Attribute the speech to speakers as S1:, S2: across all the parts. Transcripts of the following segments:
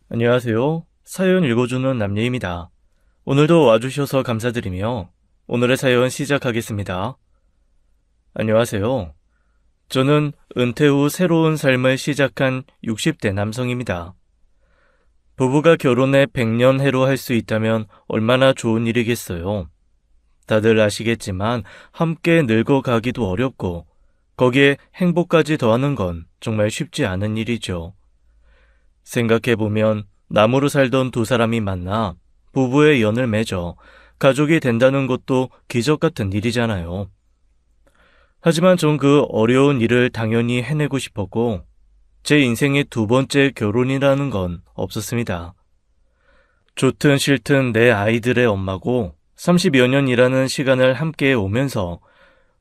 S1: 안녕하세요. 사연 읽어주는 남예입니다. 오늘도 와주셔서 감사드리며 오늘의 사연 시작하겠습니다. 안녕하세요. 저는 은퇴 후 새로운 삶을 시작한 60대 남성입니다. 부부가 결혼해 100년 해로 할 수 있다면 얼마나 좋은 일이겠어요. 다들 아시겠지만 함께 늙어가기도 어렵고 거기에 행복까지 더하는 건 정말 쉽지 않은 일이죠. 생각해보면 나무로 살던 두 사람이 만나 부부의 연을 맺어 가족이 된다는 것도 기적 같은 일이잖아요. 하지만 전 그 어려운 일을 당연히 해내고 싶었고 제 인생의 두 번째 결혼이라는 건 없었습니다. 좋든 싫든 내 아이들의 엄마고 30여 년이라는 시간을 함께 오면서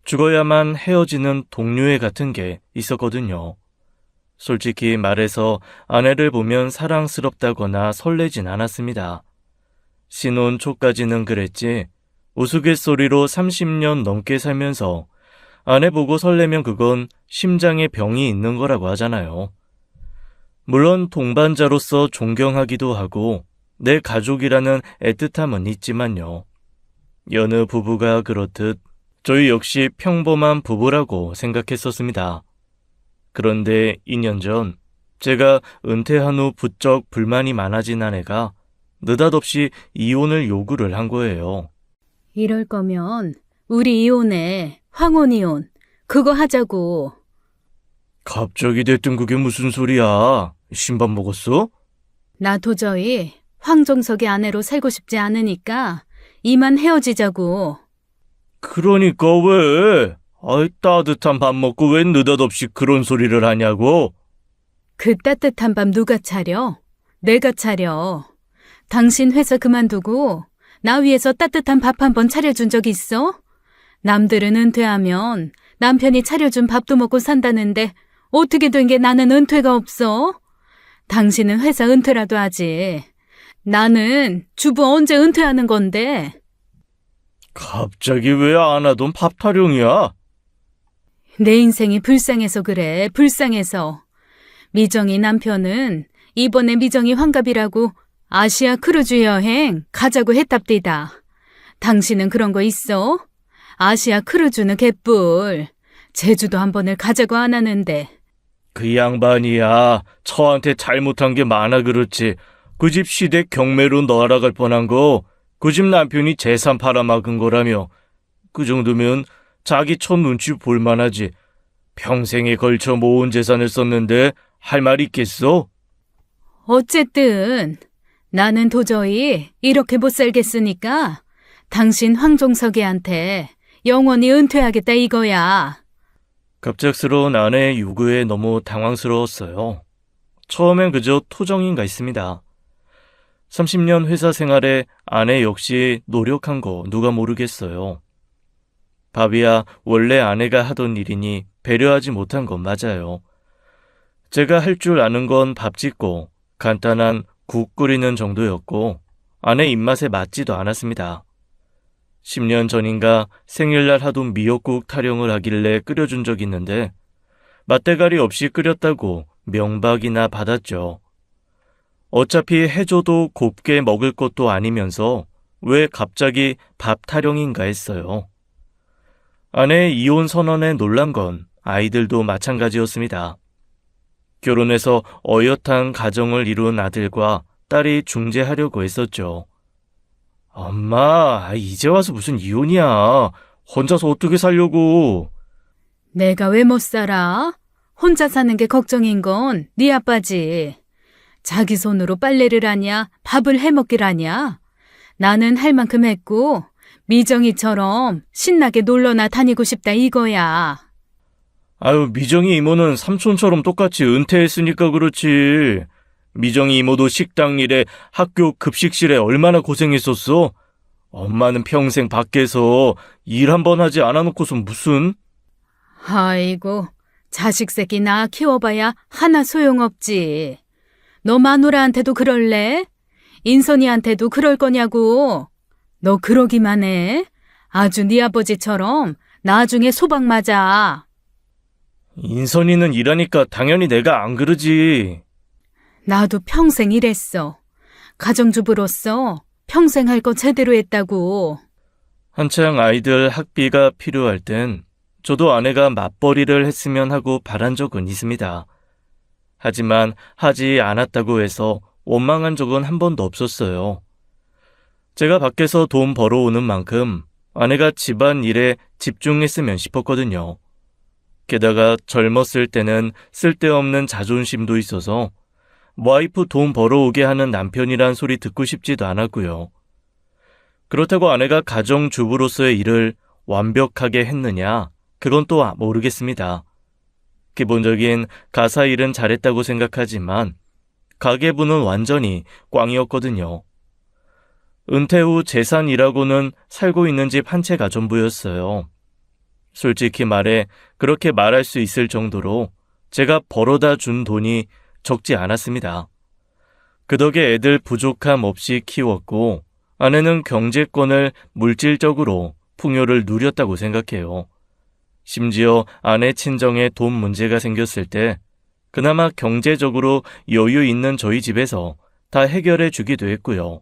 S1: 죽어야만 헤어지는 동료애 같은 게 있었거든요. 솔직히 말해서 아내를 보면 사랑스럽다거나 설레진 않았습니다. 신혼 초까지는 그랬지 우스갯소리로 30년 넘게 살면서 아내 보고 설레면 그건 심장에 병이 있는 거라고 하잖아요. 물론 동반자로서 존경하기도 하고 내 가족이라는 애틋함은 있지만요. 여느 부부가 그렇듯 저희 역시 평범한 부부라고 생각했었습니다. 그런데 2년 전 제가 은퇴한 후 부쩍 불만이 많아진 아내가 느닷없이 이혼을 요구를 한 거예요.
S2: 이럴 거면 우리 이혼해. 황혼이혼. 그거 하자고.
S1: 갑자기 됐든 그게 무슨 소리야? 신밥 먹었어?
S2: 나 도저히 황정석의 아내로 살고 싶지 않으니까 이만 헤어지자고.
S1: 그러니까 왜? 아이 따뜻한 밥 먹고 왜 느닷없이 그런 소리를 하냐고?
S2: 그 따뜻한 밥 누가 차려? 내가 차려. 당신 회사 그만두고 나 위해서 따뜻한 밥 한 번 차려준 적 있어? 남들은 은퇴하면 남편이 차려준 밥도 먹고 산다는데 어떻게 된 게 나는 은퇴가 없어? 당신은 회사 은퇴라도 하지. 나는 주부 언제 은퇴하는 건데?
S1: 갑자기 왜 안 하던 밥 타령이야?
S2: 내 인생이 불쌍해서 그래, 불쌍해서. 미정이 남편은 이번에 미정이 환갑이라고 아시아 크루즈 여행 가자고 했답디다. 당신은 그런 거 있어? 아시아 크루즈는 개뿔. 제주도 한 번을 가자고 안 하는데.
S1: 그 양반이야. 저한테 잘못한 게 많아 그렇지. 그 집 시댁 경매로 날아갈 뻔한 거 그 집 남편이 재산 팔아먹은 거라며. 그 정도면 자기 첫 눈치 볼만하지. 평생에 걸쳐 모은 재산을 썼는데 할 말 있겠어?
S2: 어쨌든 나는 도저히 이렇게 못 살겠으니까 당신 황종석이한테 영원히 은퇴하겠다 이거야.
S1: 갑작스러운 아내의 요구에 너무 당황스러웠어요. 처음엔 그저 토정인가 했습니다. 30년 회사 생활에 아내 역시 노력한 거 누가 모르겠어요. 밥이야 원래 아내가 하던 일이니 배려하지 못한 건 맞아요. 제가 할 줄 아는 건 밥 짓고 간단한 국 끓이는 정도였고 아내 입맛에 맞지도 않았습니다. 10년 전인가 생일날 하던 미역국 타령을 하길래 끓여준 적이 있는데 맛대가리 없이 끓였다고 명박이나 받았죠. 어차피 해줘도 곱게 먹을 것도 아니면서 왜 갑자기 밥 타령인가 했어요. 아내의 이혼 선언에 놀란 건 아이들도 마찬가지였습니다. 결혼해서 어엿한 가정을 이룬 아들과 딸이 중재하려고 했었죠. 엄마, 이제 와서 무슨 이혼이야. 혼자서 어떻게 살려고.
S2: 내가 왜 못 살아? 혼자 사는 게 걱정인 건 네 아빠지. 자기 손으로 빨래를 하냐, 밥을 해먹길 하냐. 나는 할 만큼 했고 미정이처럼 신나게 놀러나 다니고 싶다 이거야.
S1: 아유, 미정이 이모는 삼촌처럼 똑같이 은퇴했으니까 그렇지. 미정이 이모도 식당 일에 학교 급식실에 얼마나 고생했었어? 엄마는 평생 밖에서 일 한 번 하지 않아놓고서 무슨?
S2: 아이고, 자식 새끼 나 키워봐야 하나 소용없지. 너 마누라한테도 그럴래? 인선이한테도 그럴 거냐고. 너 그러기만 해. 아주 네 아버지처럼 나중에 소박 맞아.
S1: 인선이는 일하니까 당연히 내가 안 그러지.
S2: 나도 평생 일했어. 가정주부로서 평생 할 거 제대로 했다고.
S1: 한창 아이들 학비가 필요할 땐 저도 아내가 맞벌이를 했으면 하고 바란 적은 있습니다. 하지만 하지 않았다고 해서 원망한 적은 한 번도 없었어요. 제가 밖에서 돈 벌어오는 만큼 아내가 집안 일에 집중했으면 싶었거든요. 게다가 젊었을 때는 쓸데없는 자존심도 있어서 와이프 돈 벌어오게 하는 남편이란 소리 듣고 싶지도 않았고요. 그렇다고 아내가 가정주부로서의 일을 완벽하게 했느냐? 그건 또 모르겠습니다. 기본적인 가사 일은 잘했다고 생각하지만 가계부는 완전히 꽝이었거든요. 은퇴 후 재산이라고는 살고 있는 집 한 채가 전부였어요. 솔직히 말해 그렇게 말할 수 있을 정도로 제가 벌어다 준 돈이 적지 않았습니다. 그 덕에 애들 부족함 없이 키웠고 아내는 경제권을 물질적으로 풍요를 누렸다고 생각해요. 심지어 아내 친정에 돈 문제가 생겼을 때 그나마 경제적으로 여유 있는 저희 집에서 다 해결해 주기도 했고요.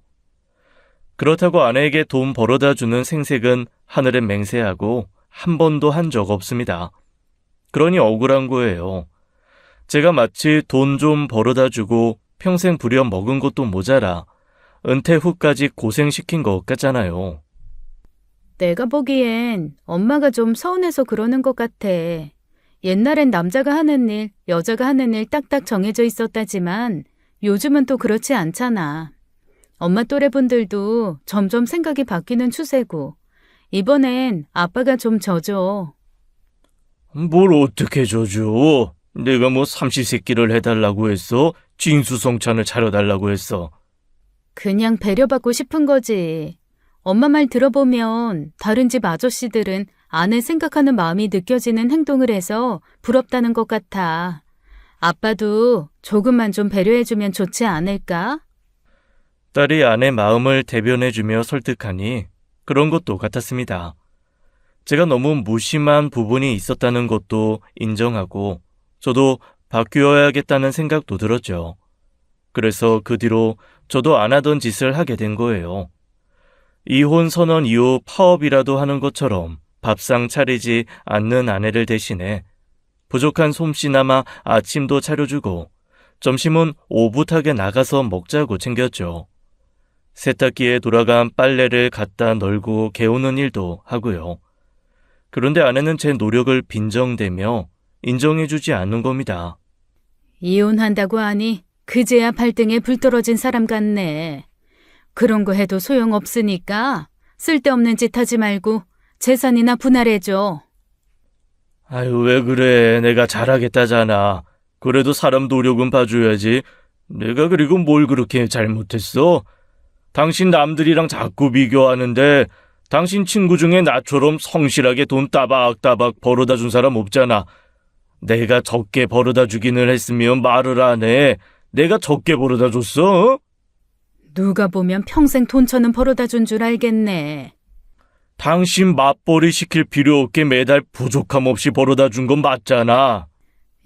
S1: 그렇다고 아내에게 돈 벌어다 주는 생색은 하늘에 맹세하고 한 번도 한 적 없습니다. 그러니 억울한 거예요. 제가 마치 돈 좀 벌어다 주고 평생 부려 먹은 것도 모자라 은퇴 후까지 고생시킨 것 같잖아요.
S2: 내가 보기엔 엄마가 좀 서운해서 그러는 것 같아. 옛날엔 남자가 하는 일, 여자가 하는 일 딱딱 정해져 있었다지만 요즘은 또 그렇지 않잖아. 엄마 또래분들도 점점 생각이 바뀌는 추세고 이번엔 아빠가 좀 져줘.
S1: 뭘 어떻게 져줘? 내가 뭐 삼시세끼를 해달라고 했어? 진수성찬을 차려달라고 했어?
S2: 그냥 배려받고 싶은 거지. 엄마 말 들어보면 다른 집 아저씨들은 아내 생각하는 마음이 느껴지는 행동을 해서 부럽다는 것 같아. 아빠도 조금만 좀 배려해주면 좋지 않을까?
S1: 딸이 아내 마음을 대변해주며 설득하니 그런 것도 같았습니다. 제가 너무 무심한 부분이 있었다는 것도 인정하고 저도 바뀌어야겠다는 생각도 들었죠. 그래서 그 뒤로 저도 안 하던 짓을 하게 된 거예요. 이혼 선언 이후 파업이라도 하는 것처럼 밥상 차리지 않는 아내를 대신해 부족한 솜씨나마 아침도 차려주고 점심은 오붓하게 나가서 먹자고 챙겼죠. 세탁기에 돌아간 빨래를 갖다 널고 개우는 일도 하고요. 그런데 아내는 제 노력을 빈정대며 인정해주지 않는 겁니다.
S2: 이혼한다고 하니 그제야 발등에 불 떨어진 사람 같네. 그런 거 해도 소용없으니까 쓸데없는 짓 하지 말고 재산이나 분할해줘.
S1: 아유, 왜 그래? 내가 잘하겠다잖아. 그래도 사람 노력은 봐줘야지. 내가 그리고 뭘 그렇게 잘못했어? 당신 남들이랑 자꾸 비교하는데 당신 친구 중에 나처럼 성실하게 돈 따박따박 벌어다 준 사람 없잖아. 내가 적게 벌어다 주기는 했으면 말을 안 해. 내가 적게 벌어다 줬어?
S2: 누가 보면 평생 돈천은 벌어다 준 줄 알겠네.
S1: 당신 맞벌이 시킬 필요 없게 매달 부족함 없이 벌어다 준 건 맞잖아.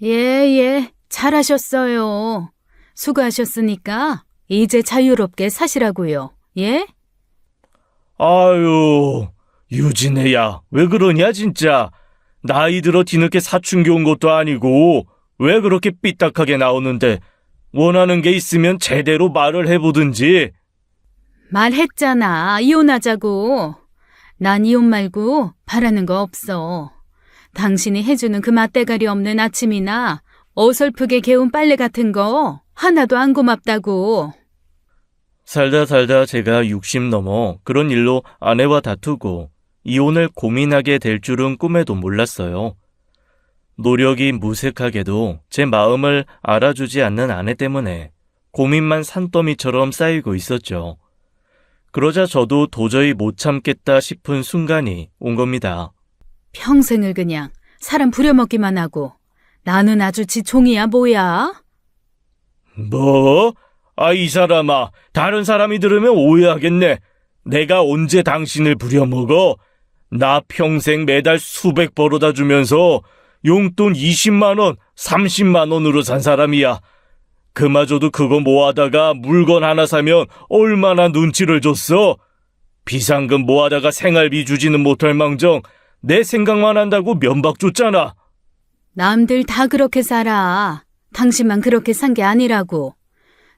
S2: 예, 잘하셨어요. 수고하셨으니까 이제 자유롭게 사시라고요. 예?
S1: 아유, 유진애야, 왜 그러냐 진짜. 나이 들어 뒤늦게 사춘기 온 것도 아니고 왜 그렇게 삐딱하게 나오는데 원하는 게 있으면 제대로 말을 해보든지.
S2: 말했잖아. 이혼하자고. 난 이혼 말고 바라는 거 없어. 당신이 해주는 그 맛대가리 없는 아침이나 어설프게 개운 빨래 같은 거 하나도 안 고맙다고.
S1: 살다 제가 60 넘어 그런 일로 아내와 다투고 이혼을 고민하게 될 줄은 꿈에도 몰랐어요. 노력이 무색하게도 제 마음을 알아주지 않는 아내 때문에 고민만 산더미처럼 쌓이고 있었죠. 그러자 저도 도저히 못 참겠다 싶은 순간이 온 겁니다.
S2: 평생을 그냥 사람 부려먹기만 하고 나는 아주 지종이야 뭐야?
S1: 뭐? 이 사람아, 다른 사람이 들으면 오해하겠네. 내가 언제 당신을 부려먹어? 나 평생 매달 수백 벌어다 주면서 용돈 20만 원, 30만 원으로 산 사람이야. 그마저도 그거 모아다가 물건 하나 사면 얼마나 눈치를 줬어? 비상금 모아다가 생활비 주지는 못할 망정 내 생각만 한다고 면박 줬잖아.
S2: 남들 다 그렇게 살아. 당신만 그렇게 산 게 아니라고.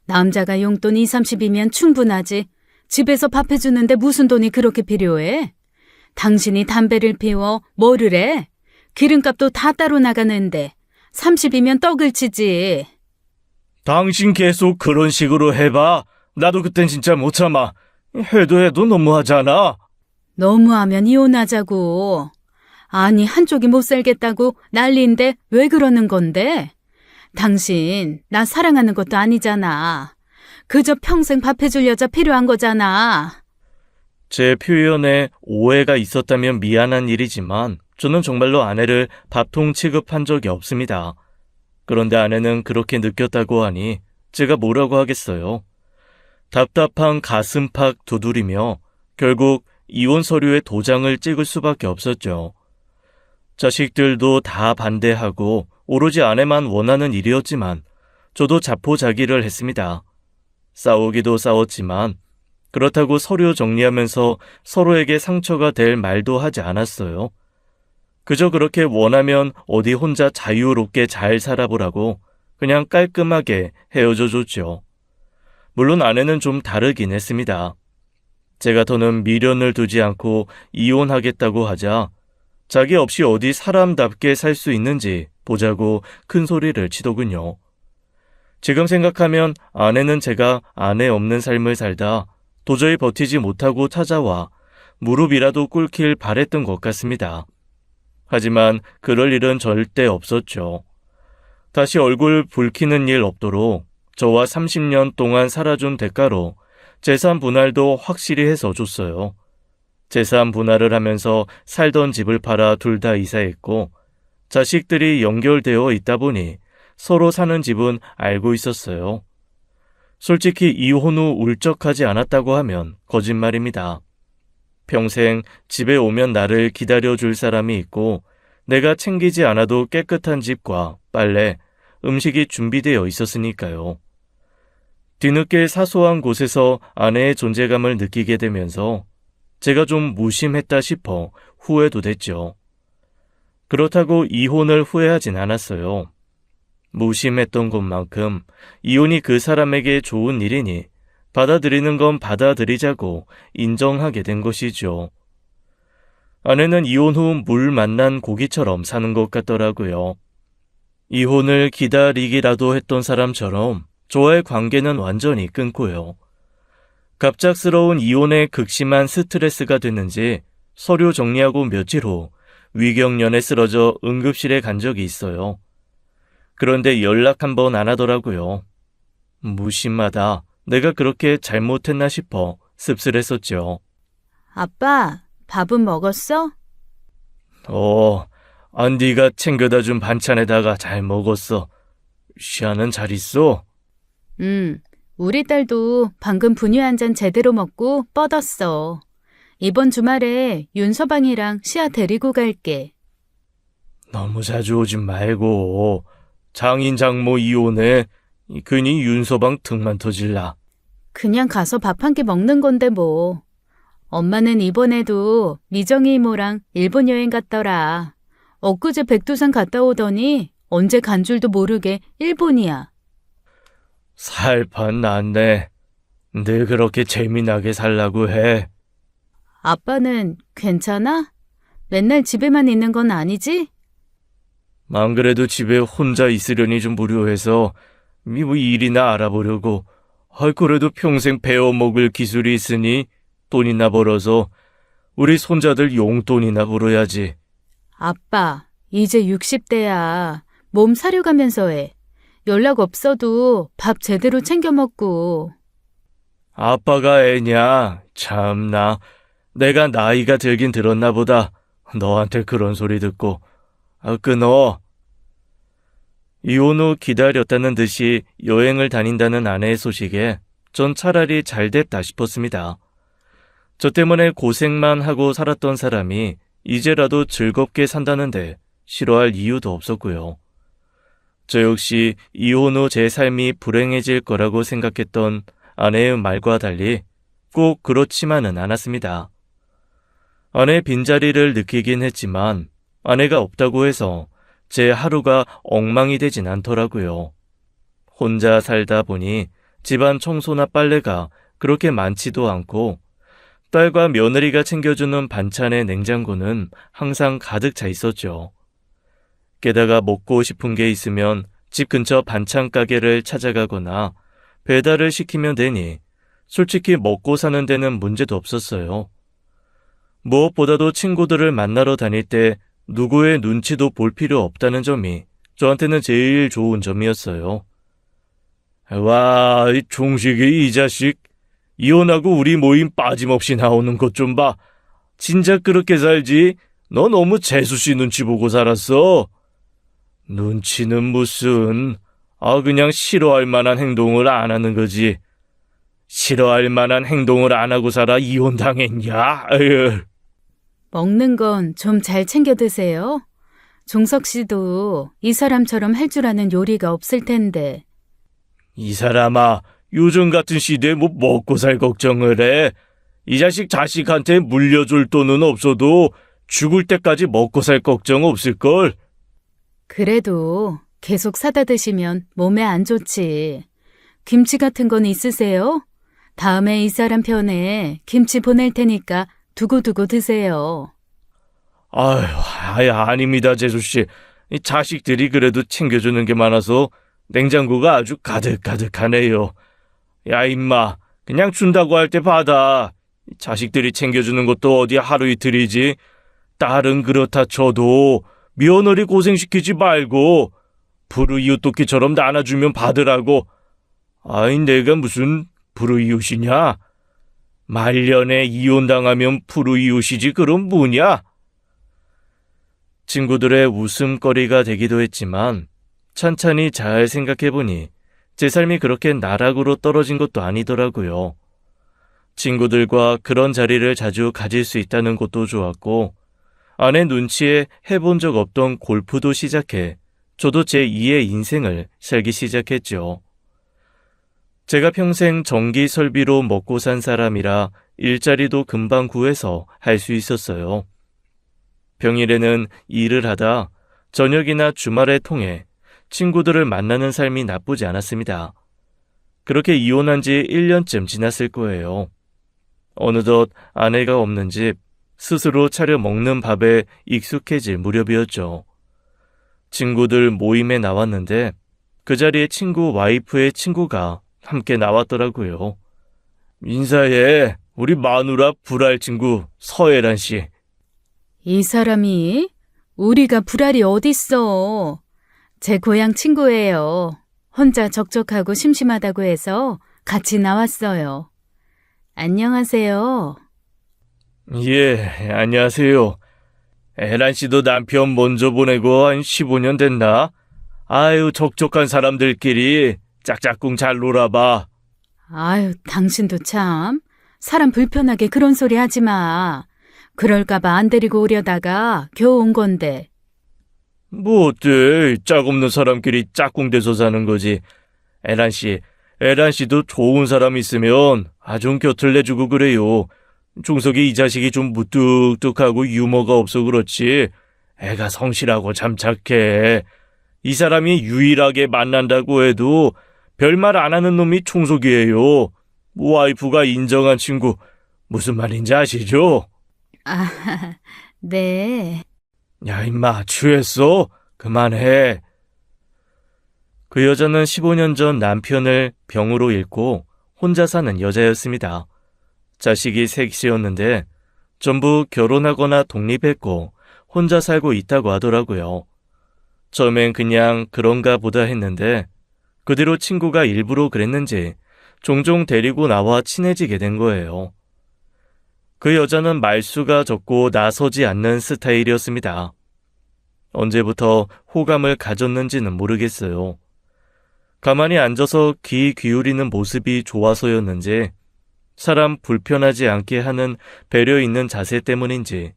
S2: 남자가 용돈 2, 30이면 충분하지. 집에서 밥 해주는데 무슨 돈이 그렇게 필요해? 당신이 담배를 피워 뭐를 해? 기름값도 다 따로 나가는데 30이면 떡을 치지.
S1: 당신 계속 그런 식으로 해봐. 나도 그땐 진짜 못 참아. 해도 너무하잖아.
S2: 너무하면 이혼하자고. 아니, 한쪽이 못 살겠다고 난리인데 왜 그러는 건데? 당신 나 사랑하는 것도 아니잖아. 그저 평생 밥 해줄 여자 필요한 거잖아.
S1: 제 표현에 오해가 있었다면 미안한 일이지만 저는 정말로 아내를 밥통 취급한 적이 없습니다. 그런데 아내는 그렇게 느꼈다고 하니 제가 뭐라고 하겠어요. 답답한 가슴팍 두드리며 결국 이혼 서류에 도장을 찍을 수밖에 없었죠. 자식들도 다 반대하고 오로지 아내만 원하는 일이었지만 저도 자포자기를 했습니다. 싸우기도 싸웠지만 그렇다고 서류 정리하면서 서로에게 상처가 될 말도 하지 않았어요. 그저 그렇게 원하면 어디 혼자 자유롭게 잘 살아보라고 그냥 깔끔하게 헤어져 줬죠. 물론 아내는 좀 다르긴 했습니다. 제가 더는 미련을 두지 않고 이혼하겠다고 하자 자기 없이 어디 사람답게 살 수 있는지 보자고 큰 소리를 치더군요. 지금 생각하면 아내는 제가 아내 없는 삶을 살다 도저히 버티지 못하고 찾아와 무릎이라도 꿇길 바랬던 것 같습니다. 하지만 그럴 일은 절대 없었죠. 다시 얼굴 붉히는 일 없도록 저와 30년 동안 살아준 대가로 재산 분할도 확실히 해서 줬어요. 재산 분할을 하면서 살던 집을 팔아 둘 다 이사했고 자식들이 연결되어 있다 보니 서로 사는 집은 알고 있었어요. 솔직히 이혼 후 울적하지 않았다고 하면 거짓말입니다. 평생 집에 오면 나를 기다려줄 사람이 있고 내가 챙기지 않아도 깨끗한 집과 빨래, 음식이 준비되어 있었으니까요. 뒤늦게 사소한 곳에서 아내의 존재감을 느끼게 되면서 제가 좀 무심했다 싶어 후회도 됐죠. 그렇다고 이혼을 후회하진 않았어요. 무심했던 것만큼 이혼이 그 사람에게 좋은 일이니 받아들이는 건 받아들이자고 인정하게 된 것이죠. 아내는 이혼 후 물 만난 고기처럼 사는 것 같더라고요. 이혼을 기다리기라도 했던 사람처럼 저와의 관계는 완전히 끊고요. 갑작스러운 이혼에 극심한 스트레스가 됐는지 서류 정리하고 며칠 후 위경련에 쓰러져 응급실에 간 적이 있어요. 그런데 연락 한 번 안 하더라고요. 무심하다. 내가 그렇게 잘못했나 싶어 씁쓸했었죠.
S2: 아빠, 밥은 먹었어?
S1: 안디가 챙겨다 준 반찬에다가 잘 먹었어. 시아는 잘 있어?
S2: 우리 딸도 방금 분유 한 잔 제대로 먹고 뻗었어. 이번 주말에 윤서방이랑 시아 데리고 갈게.
S1: 너무 자주 오진 말고 장인 장모 이혼해. 괜히 윤서방 등만 터질라.
S2: 그냥 가서 밥 한 끼 먹는 건데 뭐. 엄마는 이번에도 미정이 이모랑 일본 여행 갔더라. 엊그제 백두산 갔다 오더니 언제 간 줄도 모르게 일본이야.
S1: 살판 났네. 늘 그렇게 재미나게 살라고 해.
S2: 아빠는 괜찮아? 맨날 집에만 있는 건 아니지?
S1: 안 그래도 집에 혼자 있으려니 좀 무료해서 뭐 일이나 알아보려고. 그래도 평생 배워먹을 기술이 있으니 돈이나 벌어서 우리 손자들 용돈이나 벌어야지.
S2: 아빠, 이제 60대야. 몸 사려가면서 해. 연락 없어도 밥 제대로 챙겨 먹고.
S1: 아빠가 애냐? 참나. 내가 나이가 들긴 들었나 보다. 너한테 그런 소리 듣고. 끊어. 이혼 후 기다렸다는 듯이 여행을 다닌다는 아내의 소식에 전 차라리 잘 됐다 싶었습니다. 저 때문에 고생만 하고 살았던 사람이 이제라도 즐겁게 산다는데 싫어할 이유도 없었고요. 저 역시 이혼 후 제 삶이 불행해질 거라고 생각했던 아내의 말과 달리 꼭 그렇지만은 않았습니다. 아내의 빈자리를 느끼긴 했지만 아내가 없다고 해서 제 하루가 엉망이 되진 않더라고요. 혼자 살다 보니 집안 청소나 빨래가 그렇게 많지도 않고 딸과 며느리가 챙겨주는 반찬의 냉장고는 항상 가득 차 있었죠. 게다가 먹고 싶은 게 있으면 집 근처 반찬 가게를 찾아가거나 배달을 시키면 되니 솔직히 먹고 사는 데는 문제도 없었어요. 무엇보다도 친구들을 만나러 다닐 때 누구의 눈치도 볼 필요 없다는 점이 저한테는 제일 좋은 점이었어요. 와, 이 종식이 이 자식 이혼하고 우리 모임 빠짐없이 나오는 것 좀 봐. 진작 그렇게 살지. 너 너무 재수씨 눈치 보고 살았어. 눈치는 무슨. 그냥 싫어할 만한 행동을 안 하는 거지. 싫어할 만한 행동을 안 하고 살아 이혼당했냐? 에휴.
S2: 먹는 건 좀 잘 챙겨 드세요. 종석 씨도 이 사람처럼 할 줄 아는 요리가 없을 텐데.
S1: 이 사람아, 요즘 같은 시대에 뭐 먹고 살 걱정을 해. 이 자식 자식한테 물려줄 돈은 없어도 죽을 때까지 먹고 살 걱정 없을걸.
S2: 그래도 계속 사다 드시면 몸에 안 좋지. 김치 같은 건 있으세요? 다음에 이 사람 편에 김치 보낼 테니까 두고두고 드세요.
S1: 아닙니다, 재수씨. 이 자식들이 그래도 챙겨주는 게 많아서 냉장고가 아주 가득가득하네요. 야, 임마, 그냥 준다고 할 때 받아. 자식들이 챙겨주는 것도 어디 하루 이틀이지. 딸은 그렇다 쳐도 며느리 고생시키지 말고 불우이웃돕기처럼 나눠주면 받으라고. 내가 무슨 불우이웃이냐? 말년에 이혼당하면 불우이웃이지 그럼 뭐냐? 친구들의 웃음거리가 되기도 했지만 찬찬히 잘 생각해보니 제 삶이 그렇게 나락으로 떨어진 것도 아니더라고요. 친구들과 그런 자리를 자주 가질 수 있다는 것도 좋았고 아내 눈치에 해본 적 없던 골프도 시작해 저도 제 2의 인생을 살기 시작했죠. 제가 평생 전기 설비로 먹고 산 사람이라 일자리도 금방 구해서 할 수 있었어요. 평일에는 일을 하다 저녁이나 주말에 통해 친구들을 만나는 삶이 나쁘지 않았습니다. 그렇게 이혼한 지 1년쯤 지났을 거예요. 어느덧 아내가 없는 집, 스스로 차려 먹는 밥에 익숙해질 무렵이었죠. 친구들 모임에 나왔는데 그 자리에 친구 와이프의 친구가 함께 나왔더라고요. 인사해. 우리 마누라 불알 친구 서혜란 씨.
S2: 이 사람이? 우리가 불알이 어딨어. 제 고향 친구예요. 혼자 적적하고 심심하다고 해서 같이 나왔어요. 안녕하세요.
S1: 예, 안녕하세요. 혜란 씨도 남편 먼저 보내고 한 15년 됐나? 적적한 사람들끼리 짝짝꿍 잘 놀아봐.
S2: 당신도 참. 사람 불편하게 그런 소리 하지 마. 그럴까봐 안 데리고 오려다가 겨우 온 건데.
S1: 뭐 어때? 짝 없는 사람끼리 짝꿍 돼서 사는 거지. 혜란 씨도 좋은 사람 있으면 좀 곁을 내주고 그래요. 종석이 이 자식이 좀 무뚝뚝하고 유머가 없어 그렇지. 애가 성실하고 참 착해. 이 사람이 유일하게 만난다고 해도 별말 안 하는 놈이 총석이에요. 와이프가 인정한 친구. 무슨 말인지 아시죠?
S2: 네.
S1: 야, 임마, 취했어? 그만해. 그 여자는 15년 전 남편을 병으로 잃고 혼자 사는 여자였습니다. 자식이 셋이었는데 전부 결혼하거나 독립했고 혼자 살고 있다고 하더라고요. 처음엔 그냥 그런가 보다 했는데 그 뒤로 친구가 일부러 그랬는지 종종 데리고 나와 친해지게 된 거예요. 그 여자는 말수가 적고 나서지 않는 스타일이었습니다. 언제부터 호감을 가졌는지는 모르겠어요. 가만히 앉아서 귀 기울이는 모습이 좋아서였는지 사람 불편하지 않게 하는 배려 있는 자세 때문인지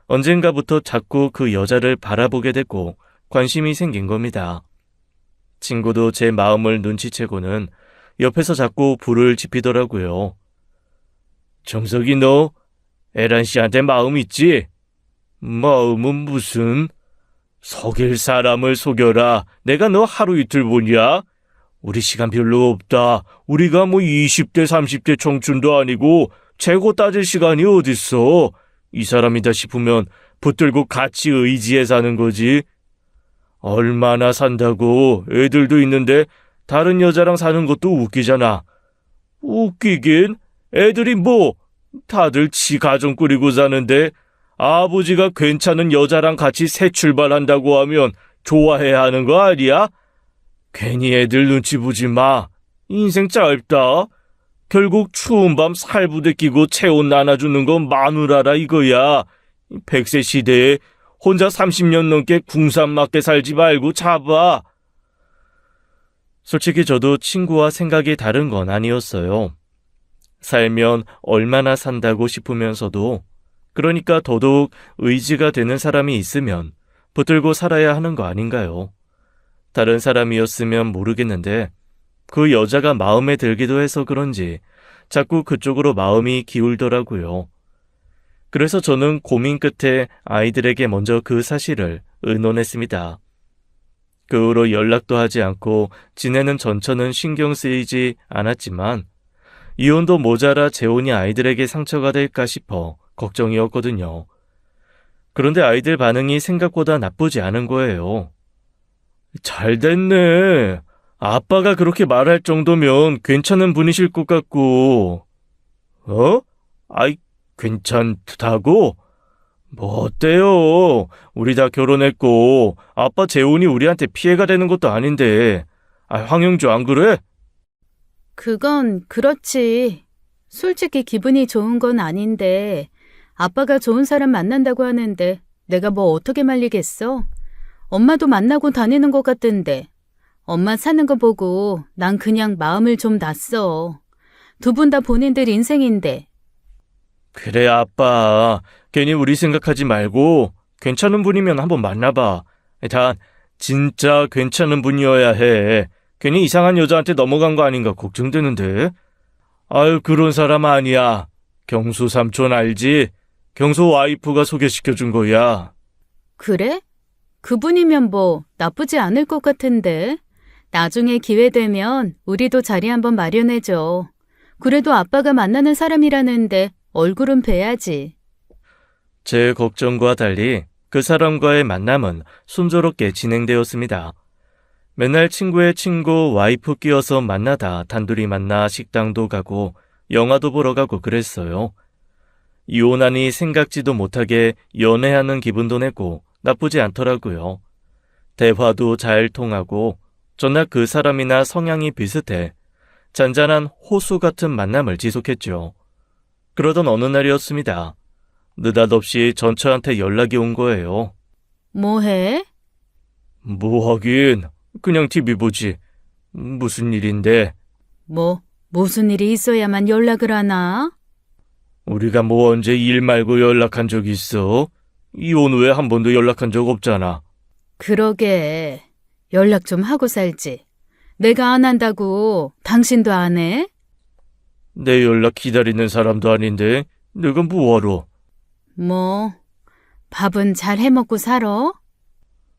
S1: 언젠가부터 자꾸 그 여자를 바라보게 됐고 관심이 생긴 겁니다. 친구도 제 마음을 눈치채고는 옆에서 자꾸 불을 지피더라고요. 정석이 너 에란 씨한테 마음 있지? 마음은 무슨? 속일 사람을 속여라. 내가 너 하루 이틀 보냐? 우리 시간 별로 없다. 우리가 뭐 20대 30대 청춘도 아니고 재고 따질 시간이 어딨어. 이 사람이다 싶으면 붙들고 같이 의지해 사는 거지. 얼마나 산다고. 애들도 있는데 다른 여자랑 사는 것도 웃기잖아. 웃기긴? 애들이 뭐 다들 지 가정 꾸리고 사는데 아버지가 괜찮은 여자랑 같이 새 출발한다고 하면 좋아해야 하는 거 아니야? 괜히 애들 눈치 보지 마. 인생 짧다. 결국 추운 밤 살부대 끼고 체온 나눠주는 건 마누라라 이거야. 100세 시대에 혼자 30년 넘게 궁상 맞게 살지 말고 잡아. 솔직히 저도 친구와 생각이 다른 건 아니었어요. 살면 얼마나 산다고 싶으면서도 그러니까 더더욱 의지가 되는 사람이 있으면 붙들고 살아야 하는 거 아닌가요? 다른 사람이었으면 모르겠는데 그 여자가 마음에 들기도 해서 그런지 자꾸 그쪽으로 마음이 기울더라고요. 그래서 저는 고민 끝에 아이들에게 먼저 그 사실을 의논했습니다. 그 후로 연락도 하지 않고 지내는 전처는 신경 쓰이지 않았지만 이혼도 모자라 재혼이 아이들에게 상처가 될까 싶어 걱정이었거든요. 그런데 아이들 반응이 생각보다 나쁘지 않은 거예요. 잘 됐네. 아빠가 그렇게 말할 정도면 괜찮은 분이실 것 같고. 어? 아이, 괜찮다고? 뭐 어때요? 우리 다 결혼했고 아빠 재혼이 우리한테 피해가 되는 것도 아닌데. 황영주 안 그래?
S2: 그건 그렇지. 솔직히 기분이 좋은 건 아닌데 아빠가 좋은 사람 만난다고 하는데 내가 뭐 어떻게 말리겠어? 엄마도 만나고 다니는 것 같던데 엄마 사는 거 보고 난 그냥 마음을 좀 놨어. 두 분 다 본인들 인생인데.
S1: 그래 아빠. 괜히 우리 생각하지 말고 괜찮은 분이면 한번 만나봐. 단 진짜 괜찮은 분이어야 해. 괜히 이상한 여자한테 넘어간 거 아닌가 걱정되는데. 아유 그런 사람 아니야. 경수 삼촌 알지? 경수 와이프가 소개시켜준 거야.
S2: 그래? 그분이면 뭐 나쁘지 않을 것 같은데. 나중에 기회 되면 우리도 자리 한번 마련해줘. 그래도 아빠가 만나는 사람이라는데 얼굴은 뵈야지.
S1: 제 걱정과 달리 그 사람과의 만남은 순조롭게 진행되었습니다. 맨날 친구의 친구 와이프 끼어서 만나다 단둘이 만나 식당도 가고 영화도 보러 가고 그랬어요. 이혼하니 생각지도 못하게 연애하는 기분도 내고 나쁘지 않더라고요. 대화도 잘 통하고 저나 그 사람이나 성향이 비슷해 잔잔한 호수 같은 만남을 지속했죠. 그러던 어느 날이었습니다. 느닷없이 전처한테 연락이 온 거예요.
S2: 뭐해?
S1: 뭐 하긴 그냥 TV 보지. 무슨 일인데?
S2: 무슨 일이 있어야만 연락을 하나?
S1: 우리가 뭐 언제 일 말고 연락한 적 있어? 이혼 후에 한 번도 연락한 적 없잖아.
S2: 그러게. 연락 좀 하고 살지. 내가 안 한다고 당신도 안 해?
S1: 내 연락 기다리는 사람도 아닌데 내가 뭐하러?
S2: 밥은 잘 해먹고 살아?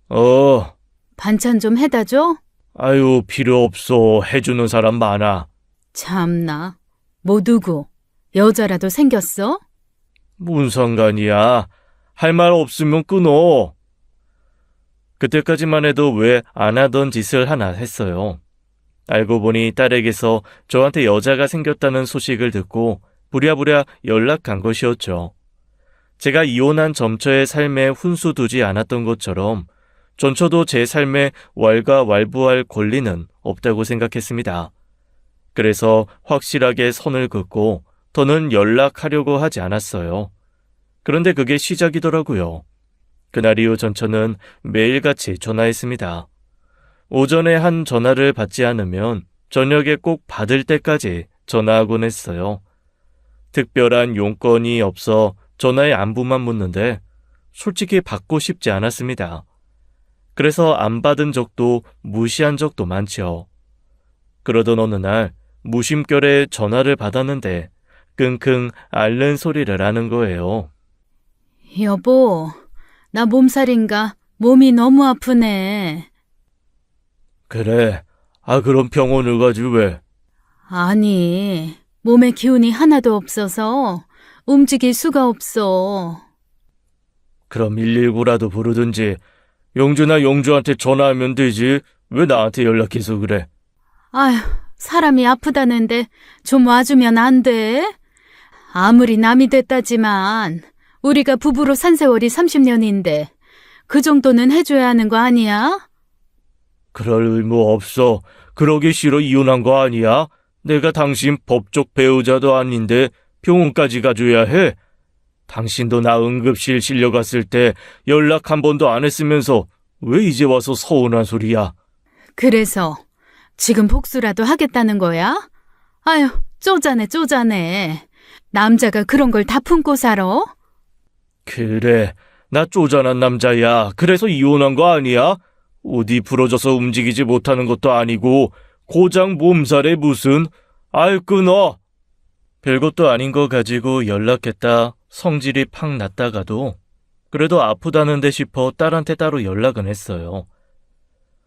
S1: 어,
S2: 반찬 좀 해다 줘?
S1: 아유 필요 없어. 해주는 사람 많아.
S2: 참나. 뭐 누구? 여자라도 생겼어?
S1: 뭔 상관이야. 할 말 없으면 끊어. 그때까지만 해도 왜 안 하던 짓을 하나 했어요. 알고 보니 딸에게서 저한테 여자가 생겼다는 소식을 듣고 부랴부랴 연락한 것이었죠. 제가 이혼한 점처의 삶에 훈수 두지 않았던 것처럼 전처도 제 삶에 왈가왈부할 권리는 없다고 생각했습니다. 그래서 확실하게 선을 긋고 더는 연락하려고 하지 않았어요. 그런데 그게 시작이더라고요. 그날 이후 전처는 매일같이 전화했습니다. 오전에 한 전화를 받지 않으면 저녁에 꼭 받을 때까지 전화하곤 했어요. 특별한 용건이 없어 전화의 안부만 묻는데 솔직히 받고 싶지 않았습니다. 그래서 안 받은 적도 무시한 적도 많지요. 그러던 어느 날 무심결에 전화를 받았는데 끙끙 앓는 소리를 하는 거예요.
S2: 여보, 나 몸살인가? 몸이 너무 아프네.
S1: 그래. 그럼 병원을 가지 왜?
S2: 아니, 몸에 기운이 하나도 없어서 움직일 수가 없어.
S1: 그럼 119라도 부르든지 영주나 영주한테 전화하면 되지. 왜 나한테 연락해서 그래?
S2: 아휴, 사람이 아프다는데 좀 와주면 안 돼? 아무리 남이 됐다지만 우리가 부부로 산 세월이 30년인데 그 정도는 해줘야 하는 거 아니야?
S1: 그럴 의무 없어. 그러기 싫어 이혼한 거 아니야? 내가 당신 법적 배우자도 아닌데 병원까지 가줘야 해? 당신도 나 응급실 실려갔을 때 연락 한 번도 안 했으면서 왜 이제 와서 서운한 소리야?
S2: 그래서 지금 복수라도 하겠다는 거야? 아휴, 쪼잔해. 남자가 그런 걸 다 품고 살아?
S1: 그래, 나 쪼잔한 남자야. 그래서 이혼한 거 아니야? 어디 부러져서 움직이지 못하는 것도 아니고 고장 몸살에 무슨. 끊어. 별것도 아닌 거 가지고 연락했다 성질이 팍 났다가도 그래도 아프다는데 싶어 딸한테 따로 연락은 했어요.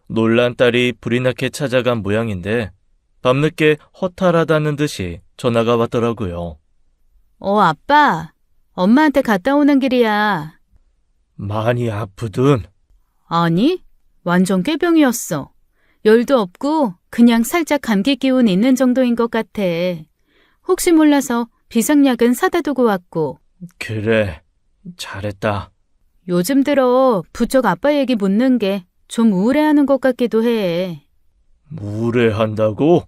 S1: 놀란 딸이 불이 나게 찾아간 모양인데 밤늦게 허탈하다는 듯이 전화가 왔더라고요.
S2: 아빠, 엄마한테 갔다 오는 길이야.
S1: 많이 아프든?
S2: 아니, 완전 꾀병이었어. 열도 없고 그냥 살짝 감기 기운 있는 정도인 것 같아. 혹시 몰라서 비상약은 사다 두고 왔고.
S1: 그래, 잘했다.
S2: 요즘 들어 부쩍 아빠 얘기 묻는 게 좀 우울해하는 것 같기도 해.
S1: 무례한다고?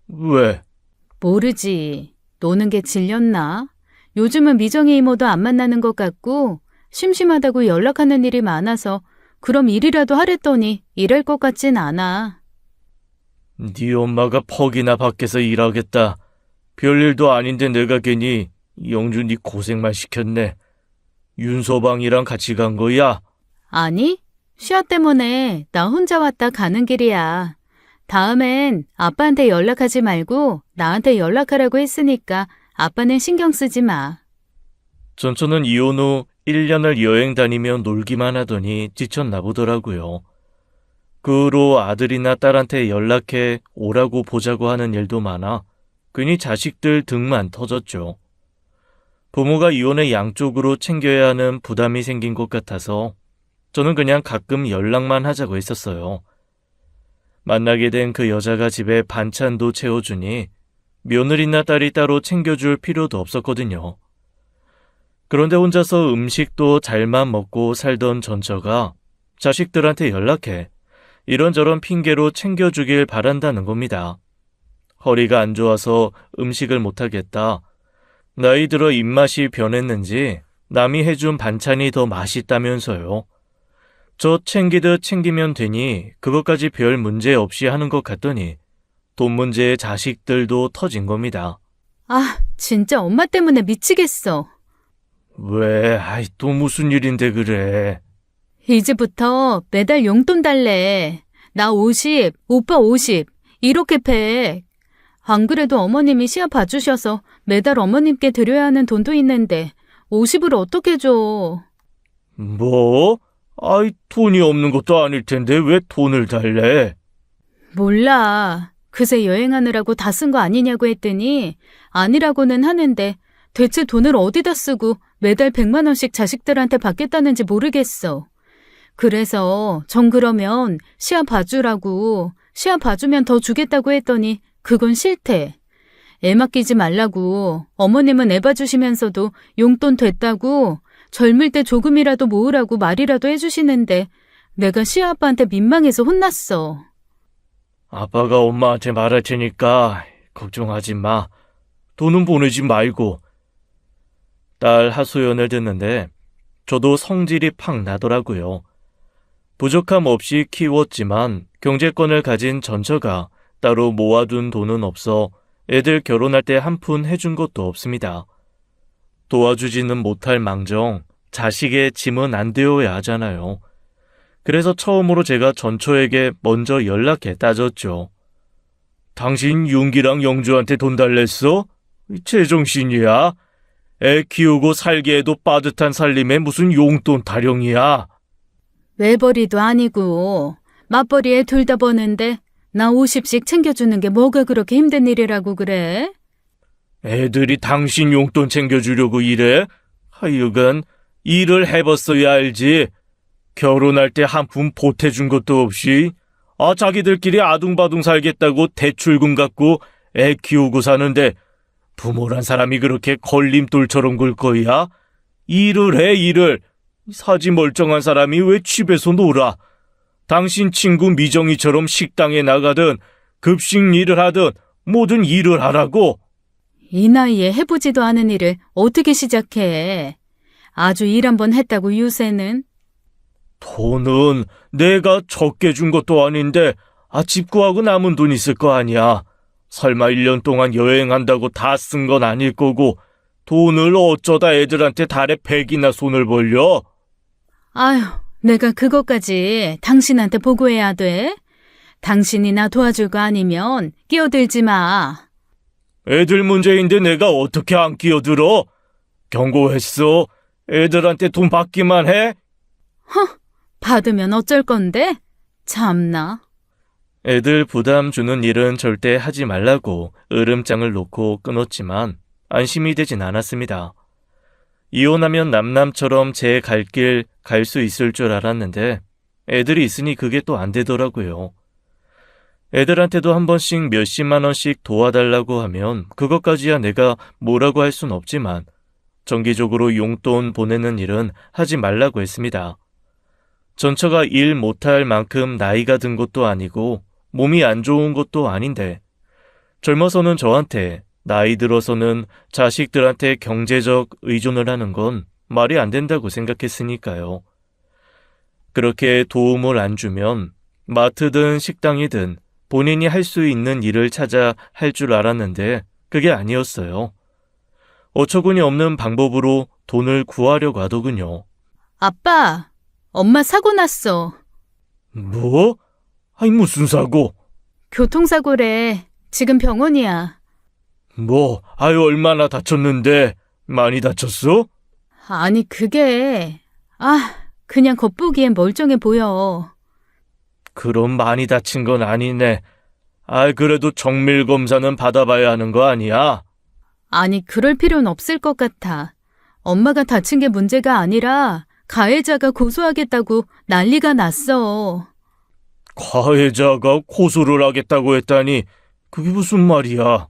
S1: 왜?
S2: 모르지. 노는 게 질렸나? 요즘은 미정이 이모도 안 만나는 것 같고 심심하다고 연락하는 일이 많아서 그럼 일이라도 하랬더니 일할 것 같진 않아.
S1: 네 엄마가 퍽이나 밖에서 일하겠다. 별일도 아닌데 내가 괜히 영주 네 고생만 시켰네. 윤서방이랑 같이 간 거야?
S2: 아니, 시아 때문에 나 혼자 왔다 가는 길이야. 다음엔 아빠한테 연락하지 말고 나한테 연락하라고 했으니까 아빠는 신경 쓰지 마.
S1: 전처는 이혼 후 1년을 여행 다니며 놀기만 하더니 지쳤나 보더라고요. 그 후로 아들이나 딸한테 연락해 오라고 보자고 하는 일도 많아 괜히 자식들 등만 터졌죠. 부모가 이혼의 양쪽으로 챙겨야 하는 부담이 생긴 것 같아서 저는 그냥 가끔 연락만 하자고 했었어요. 만나게 된 그 여자가 집에 반찬도 채워주니 며느리나 딸이 따로 챙겨줄 필요도 없었거든요. 그런데 혼자서 음식도 잘만 먹고 살던 전처가 자식들한테 연락해 이런저런 핑계로 챙겨주길 바란다는 겁니다. 허리가 안 좋아서 음식을 못하겠다. 나이 들어 입맛이 변했는지 남이 해준 반찬이 더 맛있다면서요. 저 챙기듯 챙기면 되니 그것까지 별 문제 없이 하는 것 같더니 돈 문제에 자식들도 터진 겁니다.
S2: 아, 진짜 엄마 때문에 미치겠어.
S1: 왜? 또 무슨 일인데 그래?
S2: 이제부터 매달 용돈 달래. 나 50, 오빠 50, 이렇게 100. 안 그래도 어머님이 시합 봐주셔서 매달 어머님께 드려야 하는 돈도 있는데 50을 어떻게 줘?
S1: 뭐? 돈이 없는 것도 아닐 텐데 왜 돈을 달래?
S2: 몰라. 그새 여행하느라고 다 쓴 거 아니냐고 했더니 아니라고는 하는데 대체 돈을 어디다 쓰고 매달 100만 원씩 자식들한테 받겠다는지 모르겠어. 그래서 정 그러면 시합 봐주라고, 시합 봐주면 더 주겠다고 했더니 그건 싫대. 애 맡기지 말라고, 어머님은 애 봐주시면서도 용돈 됐다고 젊을 때 조금이라도 모으라고 말이라도 해주시는데 내가 시아빠한테 민망해서 혼났어.
S1: 아빠가 엄마한테 말할 테니까 걱정하지 마. 돈은 보내지 말고. 딸 하소연을 듣는데 저도 성질이 팍 나더라고요. 부족함 없이 키웠지만 경제권을 가진 전처가 따로 모아둔 돈은 없어 애들 결혼할 때 한 푼 해준 것도 없습니다. 도와주지는 못할 망정 자식의 짐은 안 되어야 하잖아요. 그래서 처음으로 제가 전초에게 먼저 연락해 따졌죠. 당신 윤기랑 영주한테 돈 달랬어? 제정신이야? 애 키우고 살게 해도 빠듯한 살림에 무슨 용돈 타령이야?
S2: 외벌이도 아니고 맞벌이에 둘 다 버는데 나 50씩 챙겨주는 게 뭐가 그렇게 힘든 일이라고 그래?
S1: 애들이 당신 용돈 챙겨주려고 이래? 하여간 일을 해봤어야 알지. 결혼할 때 한 푼 보태준 것도 없이 자기들끼리 아둥바둥 살겠다고 대출금 갖고 애 키우고 사는데 부모란 사람이 그렇게 걸림돌처럼 굴 거야? 일을 해, 일을. 사지 멀쩡한 사람이 왜 집에서 놀아? 당신 친구 미정이처럼 식당에 나가든 급식 일을 하든 뭐든 일을 하라고.
S2: 이 나이에 해보지도 않은 일을 어떻게 시작해? 아주 일 한번 했다고 요새는.
S1: 돈은 내가 적게 준 것도 아닌데 집 구하고 남은 돈 있을 거 아니야. 설마 1년 동안 여행한다고 다 쓴 건 아닐 거고 돈을 어쩌다 애들한테 달에 100이나 손을 벌려?
S2: 아휴, 내가 그것까지 당신한테 보고해야 돼? 당신이 나 도와줄 거 아니면 끼어들지 마.
S1: 애들 문제인데 내가 어떻게 안 끼어들어? 경고했어. 애들한테 돈 받기만 해?
S2: 받으면 어쩔 건데? 참나.
S1: 애들 부담 주는 일은 절대 하지 말라고 으름장을 놓고 끊었지만 안심이 되진 않았습니다. 이혼하면 남남처럼 제 갈 길 갈 수 있을 줄 알았는데 애들이 있으니 그게 또 안 되더라고요. 애들한테도 한 번씩 몇십만 원씩 도와달라고 하면 그것까지야 내가 뭐라고 할 순 없지만 정기적으로 용돈 보내는 일은 하지 말라고 했습니다. 전처가 일 못할 만큼 나이가 든 것도 아니고 몸이 안 좋은 것도 아닌데 젊어서는 저한테 나이 들어서는 자식들한테 경제적 의존을 하는 건 말이 안 된다고 생각했으니까요. 그렇게 도움을 안 주면 마트든 식당이든 본인이 할 수 있는 일을 찾아 할 줄 알았는데 그게 아니었어요. 어처구니 없는 방법으로 돈을 구하려고 하더군요.
S2: 아빠, 엄마 사고 났어.
S1: 뭐? 무슨 사고?
S2: 교통사고래. 지금 병원이야.
S1: 얼마나 다쳤는데? 많이 다쳤어?
S2: 아니, 그냥 겉보기엔 멀쩡해 보여.
S1: 그럼 많이 다친 건 아니네. 그래도 정밀 검사는 받아봐야 하는 거 아니야?
S2: 아니, 그럴 필요는 없을 것 같아. 엄마가 다친 게 문제가 아니라 가해자가 고소하겠다고 난리가 났어.
S1: 가해자가 고소를 하겠다고 했다니 그게 무슨 말이야?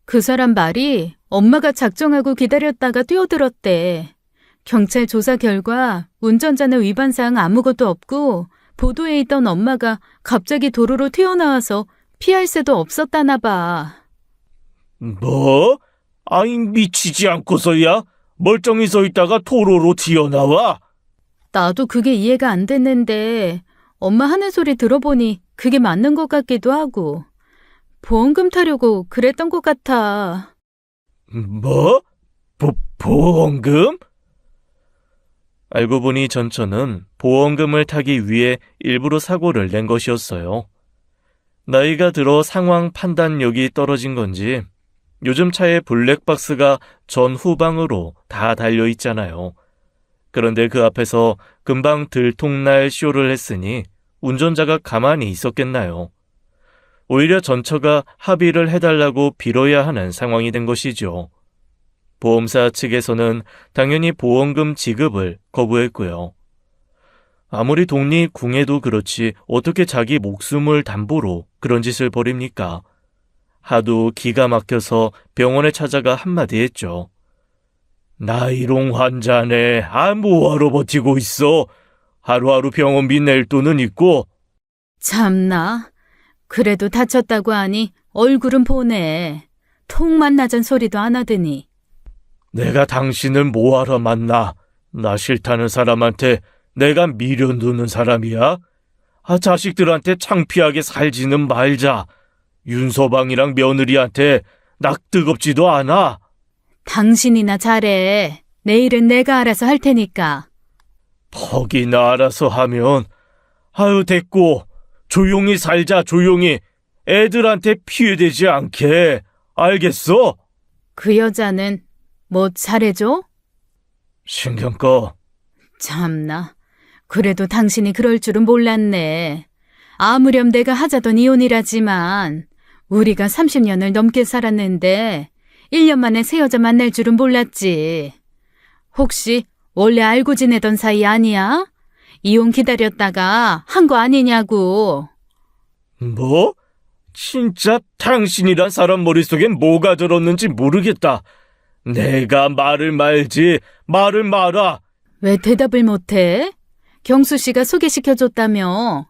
S2: 그 사람 말이 엄마가 작정하고 기다렸다가 뛰어들었대. 경찰 조사 결과 운전자는 위반사항 아무것도 없고 보도에 있던 엄마가 갑자기 도로로 튀어나와서 피할 새도 없었다나 봐.
S1: 뭐? 미치지 않고서야? 멀쩡히 서 있다가 도로로 튀어나와?
S2: 나도 그게 이해가 안 됐는데 엄마 하는 소리 들어보니 그게 맞는 것 같기도 하고 보험금 타려고 그랬던 것 같아.
S1: 뭐? 보험금? 알고 보니 전처는 보험금을 타기 위해 일부러 사고를 낸 것이었어요. 나이가 들어 상황 판단력이 떨어진 건지 요즘 차에 블랙박스가 전 후방으로 다 달려 있잖아요. 그런데 그 앞에서 금방 들통날 쇼를 했으니 운전자가 가만히 있었겠나요? 오히려 전처가 합의를 해달라고 빌어야 하는 상황이 된 것이죠. 보험사 측에서는 당연히 보험금 지급을 거부했고요. 아무리 돈이 궁해도 그렇지 어떻게 자기 목숨을 담보로 그런 짓을 벌입니까? 하도 기가 막혀서 병원에 찾아가 한마디 했죠. 나이롱 환자네. 뭐하러 버티고 있어? 하루하루 병원비 낼 돈은 있고.
S2: 참나. 그래도 다쳤다고 하니 얼굴은 보네. 톡만 나잔 소리도 안 하더니.
S1: 내가 당신을 뭐하러 만나? 나 싫다는 사람한테 내가 미련 두는 사람이야? 자식들한테 창피하게 살지는 말자. 윤서방이랑 며느리한테 낙뜨겁지도 않아.
S2: 당신이나 잘해. 내일은 내가 알아서 할 테니까.
S1: 퍽이나 알아서 하면 아유, 됐고. 조용히 살자, 조용히. 애들한테 피해되지 않게. 알겠어?
S2: 그 여자는 뭐 잘해줘?
S1: 신경 꺼.
S2: 참나. 그래도 당신이 그럴 줄은 몰랐네. 아무렴 내가 하자던 이혼이라지만 우리가 30년을 넘게 살았는데 1년 만에 새 여자 만날 줄은 몰랐지. 혹시 원래 알고 지내던 사이 아니야? 이혼 기다렸다가 한 거 아니냐고.
S1: 뭐? 진짜 당신이란 사람 머릿속엔 뭐가 들었는지 모르겠다. 내가 말을 말지, 말을 말아.
S2: 왜 대답을 못해? 경수 씨가 소개시켜줬다며.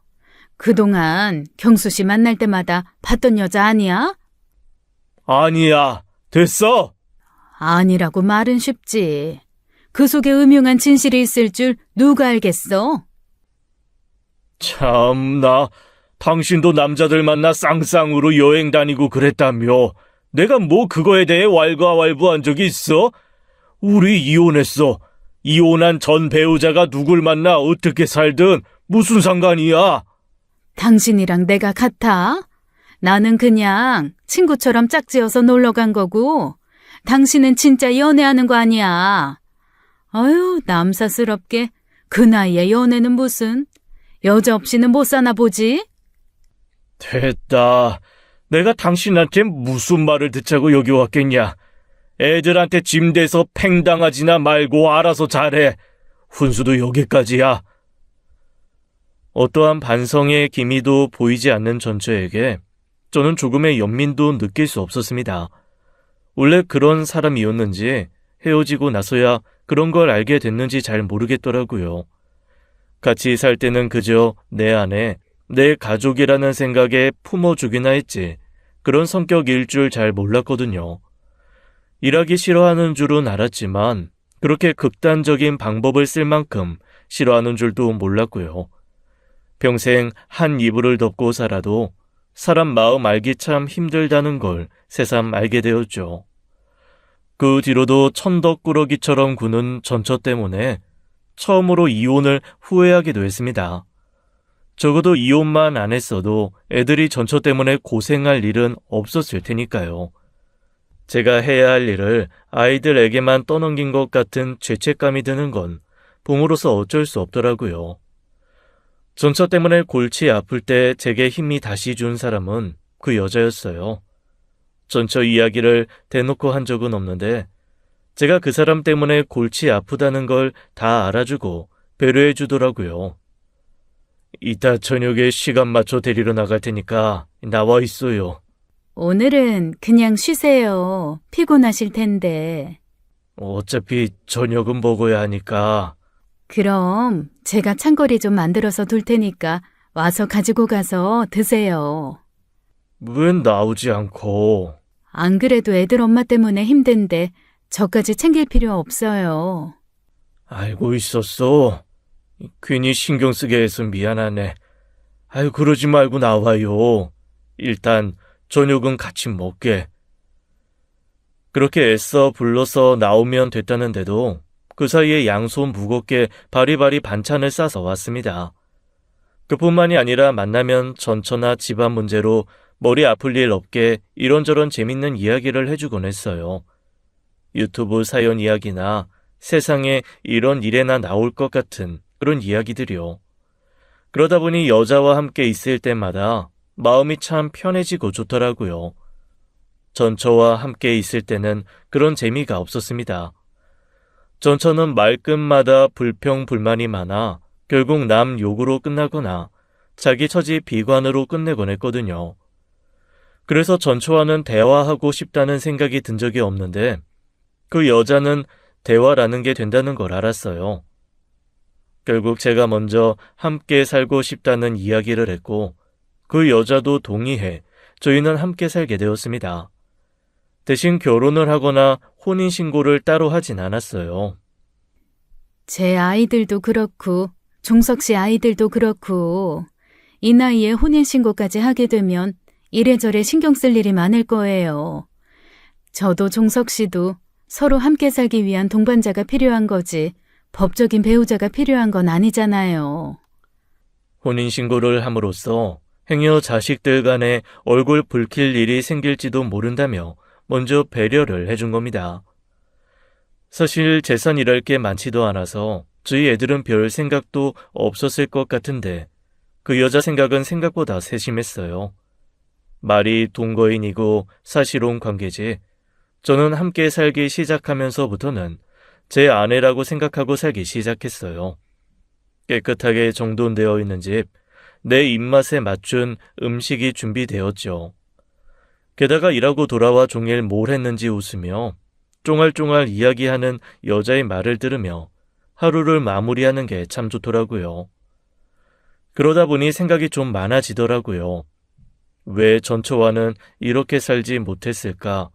S2: 그동안 경수 씨 만날 때마다 봤던 여자 아니야?
S1: 아니야. 됐어?
S2: 아니라고 말은 쉽지. 그 속에 음흉한 진실이 있을 줄 누가 알겠어?
S1: 참나. 당신도 남자들 만나 쌍쌍으로 여행 다니고 그랬다며. 내가 뭐 그거에 대해 왈가왈부한 적이 있어? 우리 이혼했어. 이혼한 전 배우자가 누굴 만나 어떻게 살든 무슨 상관이야?
S2: 당신이랑 내가 같아? 나는 그냥 친구처럼 짝지어서 놀러 간 거고 당신은 진짜 연애하는 거 아니야. 아유, 남사스럽게. 그 나이에 연애는 무슨. 여자 없이는 못 사나 보지?
S1: 됐다. 내가 당신한테 무슨 말을 듣자고 여기 왔겠냐. 애들한테 짐대서 팽당하지나 말고 알아서 잘해. 훈수도 여기까지야. 어떠한 반성의 기미도 보이지 않는 전처에게 저는 조금의 연민도 느낄 수 없었습니다. 원래 그런 사람이었는지 헤어지고 나서야 그런 걸 알게 됐는지 잘 모르겠더라고요. 같이 살 때는 그저 내 안에 내 가족이라는 생각에 품어주기나 했지 그런 성격일 줄 잘 몰랐거든요. 일하기 싫어하는 줄은 알았지만 그렇게 극단적인 방법을 쓸 만큼 싫어하는 줄도 몰랐고요. 평생 한 이불을 덮고 살아도 사람 마음 알기 참 힘들다는 걸 새삼 알게 되었죠. 그 뒤로도 천덕꾸러기처럼 구는 전처 때문에 처음으로 이혼을 후회하기도 했습니다. 적어도 이혼만 안 했어도 애들이 전처 때문에 고생할 일은 없었을 테니까요. 제가 해야 할 일을 아이들에게만 떠넘긴 것 같은 죄책감이 드는 건 부모로서 어쩔 수 없더라고요. 전처 때문에 골치 아플 때 제게 힘이 다시 준 사람은 그 여자였어요. 전처 이야기를 대놓고 한 적은 없는데 제가 그 사람 때문에 골치 아프다는 걸 다 알아주고 배려해 주더라고요. 이따 저녁에 시간 맞춰 데리러 나갈 테니까 나와 있어요.
S2: 오늘은 그냥 쉬세요. 피곤하실 텐데.
S1: 어차피 저녁은 먹어야 하니까.
S2: 그럼 제가 찬거리 좀 만들어서 둘 테니까 와서 가지고 가서 드세요.
S1: 왜 나오지 않고?
S2: 안 그래도 애들 엄마 때문에 힘든데 저까지 챙길 필요 없어요.
S1: 알고 있었어. 괜히 신경 쓰게 해서 미안하네. 아유, 그러지 말고 나와요. 일단 저녁은 같이 먹게. 그렇게 애써 불러서 나오면 됐다는데도 그 사이에 양손 무겁게 바리바리 반찬을 싸서 왔습니다. 그뿐만이 아니라 만나면 전처나 집안 문제로 머리 아플 일 없게 이런저런 재밌는 이야기를 해주곤 했어요. 유튜브 사연 이야기나 세상에 이런 일에나 나올 것 같은 그런 이야기들이요. 그러다 보니 여자와 함께 있을 때마다 마음이 참 편해지고 좋더라고요. 전처와 함께 있을 때는 그런 재미가 없었습니다. 전처는 말끝마다 불평불만이 많아 결국 남 욕으로 끝나거나 자기 처지 비관으로 끝내곤 했거든요. 그래서 전처와는 대화하고 싶다는 생각이 든 적이 없는데 그 여자는 대화라는 게 된다는 걸 알았어요. 결국 제가 먼저 함께 살고 싶다는 이야기를 했고 그 여자도 동의해 저희는 함께 살게 되었습니다. 대신 결혼을 하거나 혼인신고를 따로 하진 않았어요.
S2: 제 아이들도 그렇고 종석 씨 아이들도 그렇고 이 나이에 혼인신고까지 하게 되면 이래저래 신경 쓸 일이 많을 거예요. 저도 종석 씨도 서로 함께 살기 위한 동반자가 필요한 거지 법적인 배우자가 필요한 건 아니잖아요.
S1: 혼인신고를 함으로써 행여 자식들 간에 얼굴 붉힐 일이 생길지도 모른다며 먼저 배려를 해준 겁니다. 사실 재산이랄 게 많지도 않아서 저희 애들은 별 생각도 없었을 것 같은데 그 여자 생각은 생각보다 세심했어요. 말이 동거인이고 사실혼 관계지 저는 함께 살기 시작하면서부터는 제 아내라고 생각하고 살기 시작했어요. 깨끗하게 정돈되어 있는 집, 내 입맛에 맞춘 음식이 준비되었죠. 게다가 일하고 돌아와 종일 뭘 했는지 웃으며 쫑알쫑알 이야기하는 여자의 말을 들으며 하루를 마무리하는 게 참 좋더라고요. 그러다 보니 생각이 좀 많아지더라고요. 왜 전처와는 이렇게 살지 못했을까?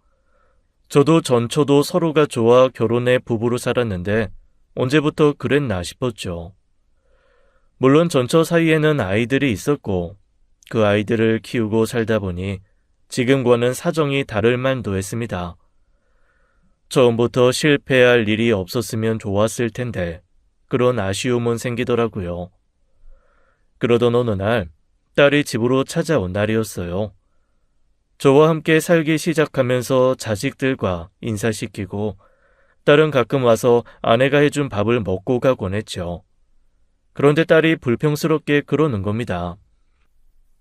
S1: 저도 전처도 서로가 좋아 결혼해 부부로 살았는데 언제부터 그랬나 싶었죠. 물론 전처 사이에는 아이들이 있었고 그 아이들을 키우고 살다 보니 지금과는 사정이 다를 만도 했습니다. 처음부터 실패할 일이 없었으면 좋았을 텐데 그런 아쉬움은 생기더라고요. 그러던 어느 날 딸이 집으로 찾아온 날이었어요. 저와 함께 살기 시작하면서 자식들과 인사시키고 딸은 가끔 와서 아내가 해준 밥을 먹고 가곤 했죠. 그런데 딸이 불평스럽게 그러는 겁니다.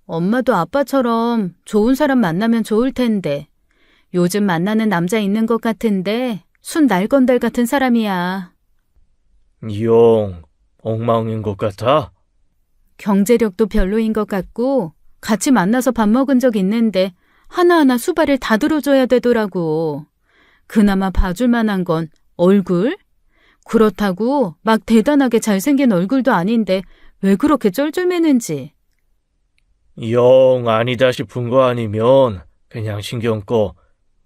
S2: 엄마도 아빠처럼 좋은 사람 만나면 좋을 텐데 요즘 만나는 남자 있는 것 같은데 순 날건달 같은 사람이야.
S1: 영, 엉망인 것 같아?
S2: 경제력도 별로인 것 같고 같이 만나서 밥 먹은 적 있는데 하나하나 수발을 다 들어줘야 되더라고. 그나마 봐줄 만한 건 얼굴? 그렇다고 막 대단하게 잘생긴 얼굴도 아닌데 왜 그렇게 쩔쩔매는지.
S1: 영 아니다 싶은 거 아니면 그냥 신경 꺼.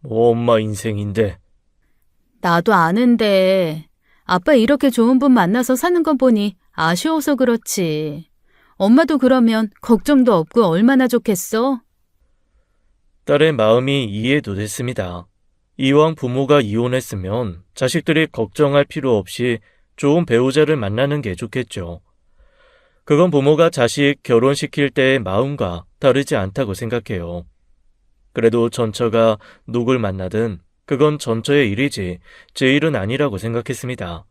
S1: 뭐 엄마 인생인데.
S2: 나도 아는데 아빠 이렇게 좋은 분 만나서 사는 거 보니 아쉬워서 그렇지. 엄마도 그러면 걱정도 없고 얼마나 좋겠어?
S1: 딸의 마음이 이해도 됐습니다. 이왕 부모가 이혼했으면 자식들이 걱정할 필요 없이 좋은 배우자를 만나는 게 좋겠죠. 그건 부모가 자식 결혼시킬 때의 마음과 다르지 않다고 생각해요. 그래도 전처가 누굴 만나든 그건 전처의 일이지 제 일은 아니라고 생각했습니다.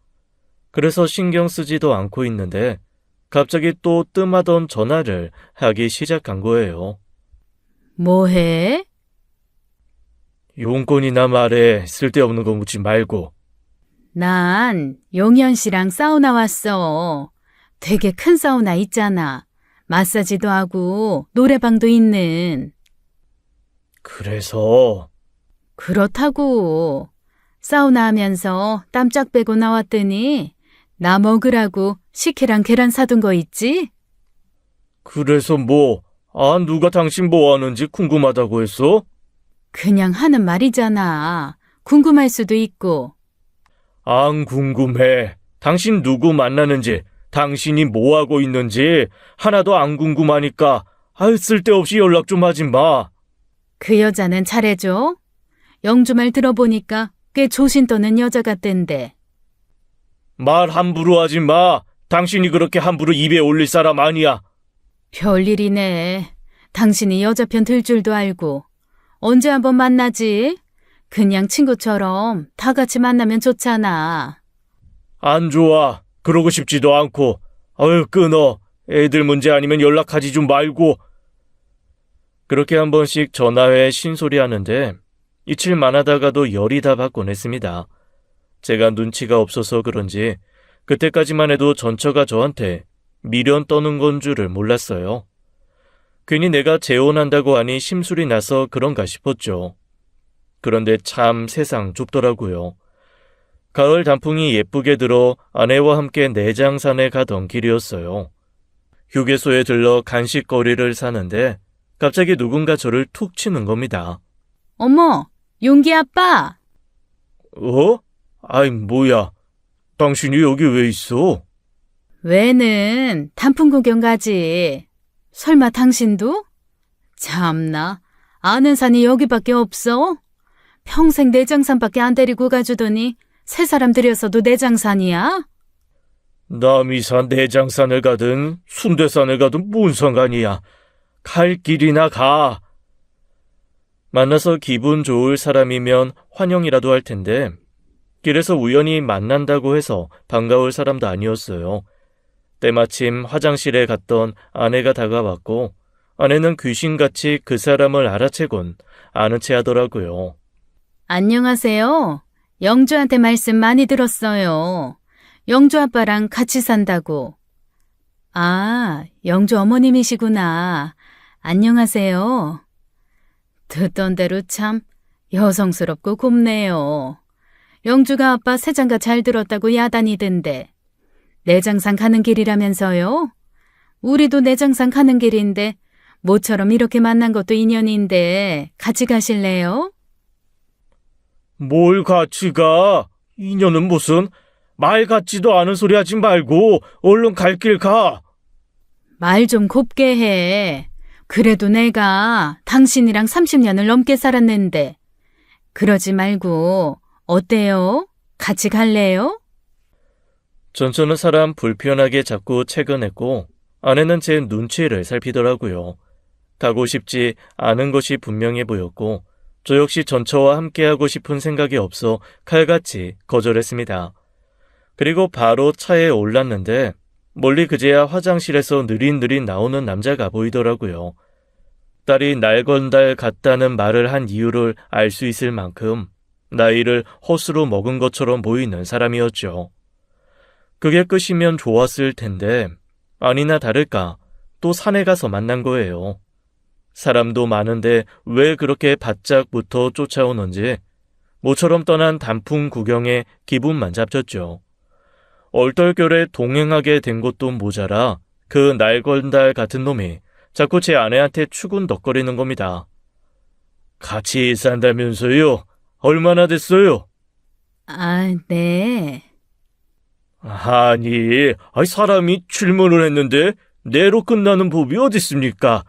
S1: 그래서 신경 쓰지도 않고 있는데 갑자기 또 뜸하던 전화를 하기 시작한 거예요.
S2: 뭐해?
S1: 용건이나 말해. 쓸데없는 거 묻지 말고.
S2: 난 용현 씨랑 사우나 왔어. 되게 큰 사우나 있잖아. 마사지도 하고 노래방도 있는.
S1: 그래서
S2: 그렇다고. 사우나 하면서 땀짝 빼고 나왔더니 나 먹으라고 식혜랑 계란 사둔 거 있지?
S1: 그래서 뭐? 아, 누가 당신 뭐 하는지 궁금하다고 했어?
S2: 그냥 하는 말이잖아. 궁금할 수도 있고.
S1: 안 궁금해. 당신 누구 만나는지, 당신이 뭐 하고 있는지 하나도 안 궁금하니까 쓸데없이 연락 좀 하지 마.
S2: 그 여자는 잘해줘. 영주 말 들어보니까 꽤 조신 떠는 여자 같댄데.
S1: 말 함부로 하지 마. 당신이 그렇게 함부로 입에 올릴 사람 아니야.
S2: 별일이네. 당신이 여자 편 들 줄도 알고. 언제 한번 만나지? 그냥 친구처럼 다 같이 만나면 좋잖아.
S1: 안 좋아. 그러고 싶지도 않고. 끊어. 애들 문제 아니면 연락하지 좀 말고. 그렇게 한 번씩 전화해 신소리 하는데 이칠만 하다가도 열이 다 받곤 했습니다. 제가 눈치가 없어서 그런지 그때까지만 해도 전처가 저한테 미련 떠는 건 줄을 몰랐어요. 괜히 내가 재혼한다고 하니 심술이 나서 그런가 싶었죠. 그런데 참 세상 좁더라고요. 가을 단풍이 예쁘게 들어 아내와 함께 내장산에 가던 길이었어요. 휴게소에 들러 간식거리를 사는데 갑자기 누군가 저를 툭 치는 겁니다.
S2: 어머, 용기 아빠!
S1: 어? 아이, 뭐야. 당신이 여기 왜 있어?
S2: 왜는 단풍 구경 가지. 설마 당신도? 참나, 아는 산이 여기밖에 없어? 평생 내장산밖에 안 데리고 가주더니 새 사람 들여서도 내장산이야?
S1: 남이산 내장산을 가든 순대산을 가든 뭔 상관이야. 갈 길이나 가. 만나서 기분 좋을 사람이면 환영이라도 할 텐데 길에서 우연히 만난다고 해서 반가울 사람도 아니었어요. 때마침 화장실에 갔던 아내가 다가왔고 아내는 귀신같이 그 사람을 알아채곤 아는 체 하더라고요.
S2: 안녕하세요. 영주한테 말씀 많이 들었어요. 영주 아빠랑 같이 산다고. 아, 영주 어머님이시구나. 안녕하세요. 듣던 대로 참 여성스럽고 곱네요. 영주가 아빠 새장가 잘 들었다고 야단이던데. 내장산 가는 길이라면서요? 우리도 내장산 가는 길인데 모처럼 이렇게 만난 것도 인연인데 같이 가실래요?
S1: 뭘 같이 가? 인연은 무슨? 말 같지도 않은 소리 하지 말고 얼른 갈 길 가.
S2: 말 좀 곱게 해. 그래도 내가 당신이랑 30년을 넘게 살았는데. 그러지 말고 어때요? 같이 갈래요?
S1: 전처는 사람 불편하게 자꾸 채근했고 아내는 제 눈치를 살피더라고요. 가고 싶지 않은 것이 분명해 보였고 저 역시 전처와 함께하고 싶은 생각이 없어 칼같이 거절했습니다. 그리고 바로 차에 올랐는데 멀리 그제야 화장실에서 느릿느릿 나오는 남자가 보이더라고요. 딸이 날건달 같다는 말을 한 이유를 알 수 있을 만큼 나이를 헛수로 먹은 것처럼 보이는 사람이었죠. 그게 끝이면 좋았을 텐데 아니나 다를까 또 산에 가서 만난 거예요. 사람도 많은데 왜 그렇게 바짝부터 쫓아오는지 모처럼 떠난 단풍 구경에 기분만 잡쳤죠. 얼떨결에 동행하게 된 것도 모자라 그 날건달 같은 놈이 자꾸 제 아내한테 추근덕거리는 겁니다. 같이 산다면서요? 얼마나 됐어요?
S2: 아, 네.
S1: 아니, 사람이 질문을 했는데 내로 끝나는 법이 어디 있습니까?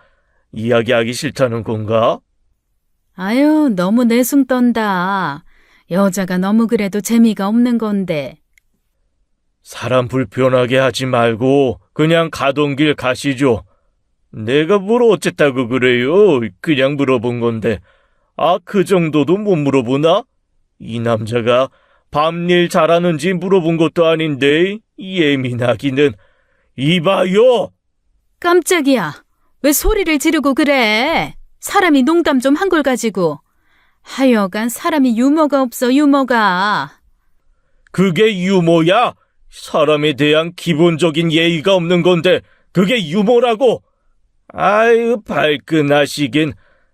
S1: 이야기하기 싫다는 건가?
S2: 아유, 너무 내숭 떤다. 여자가 너무 그래도 재미가 없는 건데.
S1: 사람 불편하게 하지 말고 그냥 가던 길 가시죠. 내가 뭘 어쨌다고 그래요? 그냥 물어본 건데. 그 정도도 못 물어보나? 이 남자가 밤일 잘하는지 물어본 것도 아닌데 예민하기는. 이봐요!
S2: 깜짝이야. 왜 소리를 지르고 그래? 사람이 농담 좀 한 걸 가지고. 하여간 사람이 유머가 없어, 유머가.
S1: 그게 유머야? 사람에 대한 기본적인 예의가 없는 건데 그게 유머라고? 아유, 발끈하시긴.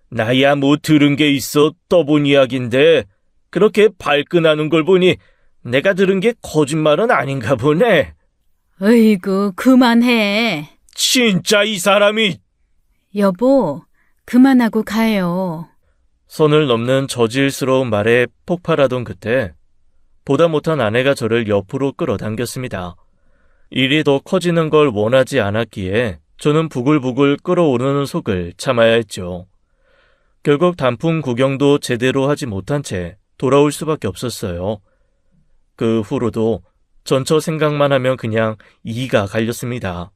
S1: 나야 뭐 들은 게 있어 떠본 이야기인데 그렇게 발끈하는 걸 보니 내가 들은 게 거짓말은 아닌가 보네.
S2: 어이구, 그만해.
S1: 진짜 이 사람이.
S2: 여보, 그만하고 가요.
S1: 선을 넘는 저질스러운 말에 폭발하던 그때 보다 못한 아내가 저를 옆으로 끌어당겼습니다. 일이 더 커지는 걸 원하지 않았기에 저는 부글부글 끓어오르는 속을 참아야 했죠. 결국 단풍 구경도 제대로 하지 못한 채 돌아올 수밖에 없었어요. 그 후로도 전처 생각만 하면 그냥 이가 갈렸습니다.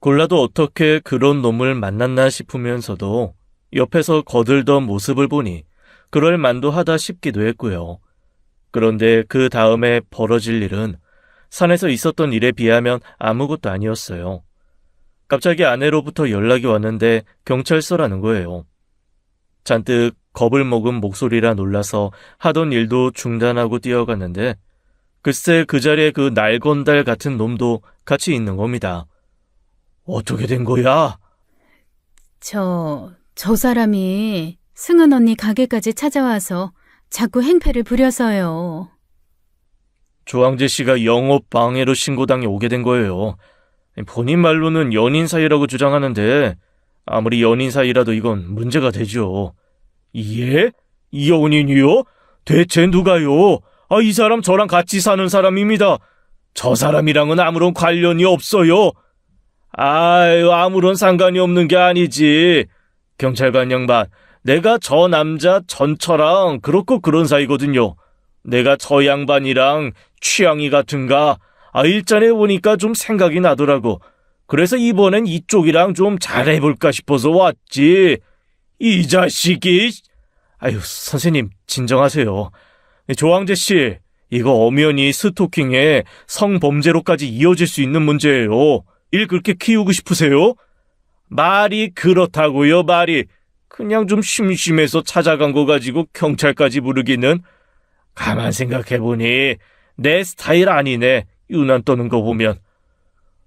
S1: 골라도 어떻게 그런 놈을 만났나 싶으면서도 옆에서 거들던 모습을 보니 그럴 만도 하다 싶기도 했고요. 그런데 그 다음에 벌어질 일은 산에서 있었던 일에 비하면 아무것도 아니었어요. 갑자기 아내로부터 연락이 왔는데 경찰서라는 거예요. 잔뜩 겁을 먹은 목소리라 놀라서 하던 일도 중단하고 뛰어갔는데 글쎄 그 자리에 그 날건달 같은 놈도 같이 있는 겁니다. 어떻게 된 거야?
S2: 저 사람이 승은 언니 가게까지 찾아와서 자꾸 행패를 부려서요.
S1: 조항재 씨가 영업 방해로 신고당해 오게 된 거예요. 본인 말로는 연인 사이라고 주장하는데 아무리 연인 사이라도 이건 문제가 되죠. 예? 연인이요? 대체 누가요? 이 사람 저랑 같이 사는 사람입니다. 저 사람이랑은 아무런 관련이 없어요. 아무런 상관이 없는 게 아니지. 경찰관 양반, 내가 저 남자 전처랑 그렇고 그런 사이거든요. 내가 저 양반이랑 취향이 같은가? 일전에 보니까 좀 생각이 나더라고. 그래서 이번엔 이쪽이랑 좀 잘해볼까 싶어서 왔지. 이 자식이. 아유, 선생님, 진정하세요. 조항재 씨, 이거 엄연히 스토킹에 성범죄로까지 이어질 수 있는 문제예요. 일 그렇게 키우고 싶으세요? 말이 그렇다고요, 말이. 그냥 좀 심심해서 찾아간 거 가지고 경찰까지 부르기는. 가만 생각해보니 내 스타일 아니네. 유난 떠는 거 보면.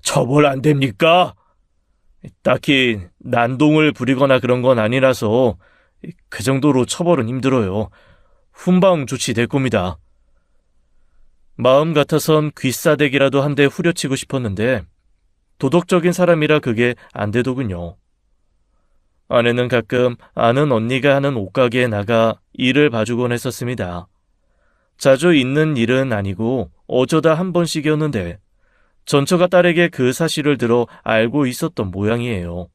S1: 처벌 안 됩니까? 딱히 난동을 부리거나 그런 건 아니라서 그 정도로 처벌은 힘들어요. 훈방 조치될 겁니다. 마음 같아선 귀싸대기라도 한 대 후려치고 싶었는데 도덕적인 사람이라 그게 안 되더군요. 아내는 가끔 아는 언니가 하는 옷가게에 나가 일을 봐주곤 했었습니다. 자주 있는 일은 아니고 어쩌다 한 번씩이었는데 전처가 딸에게 그 사실을 들어 알고 있었던 모양이에요.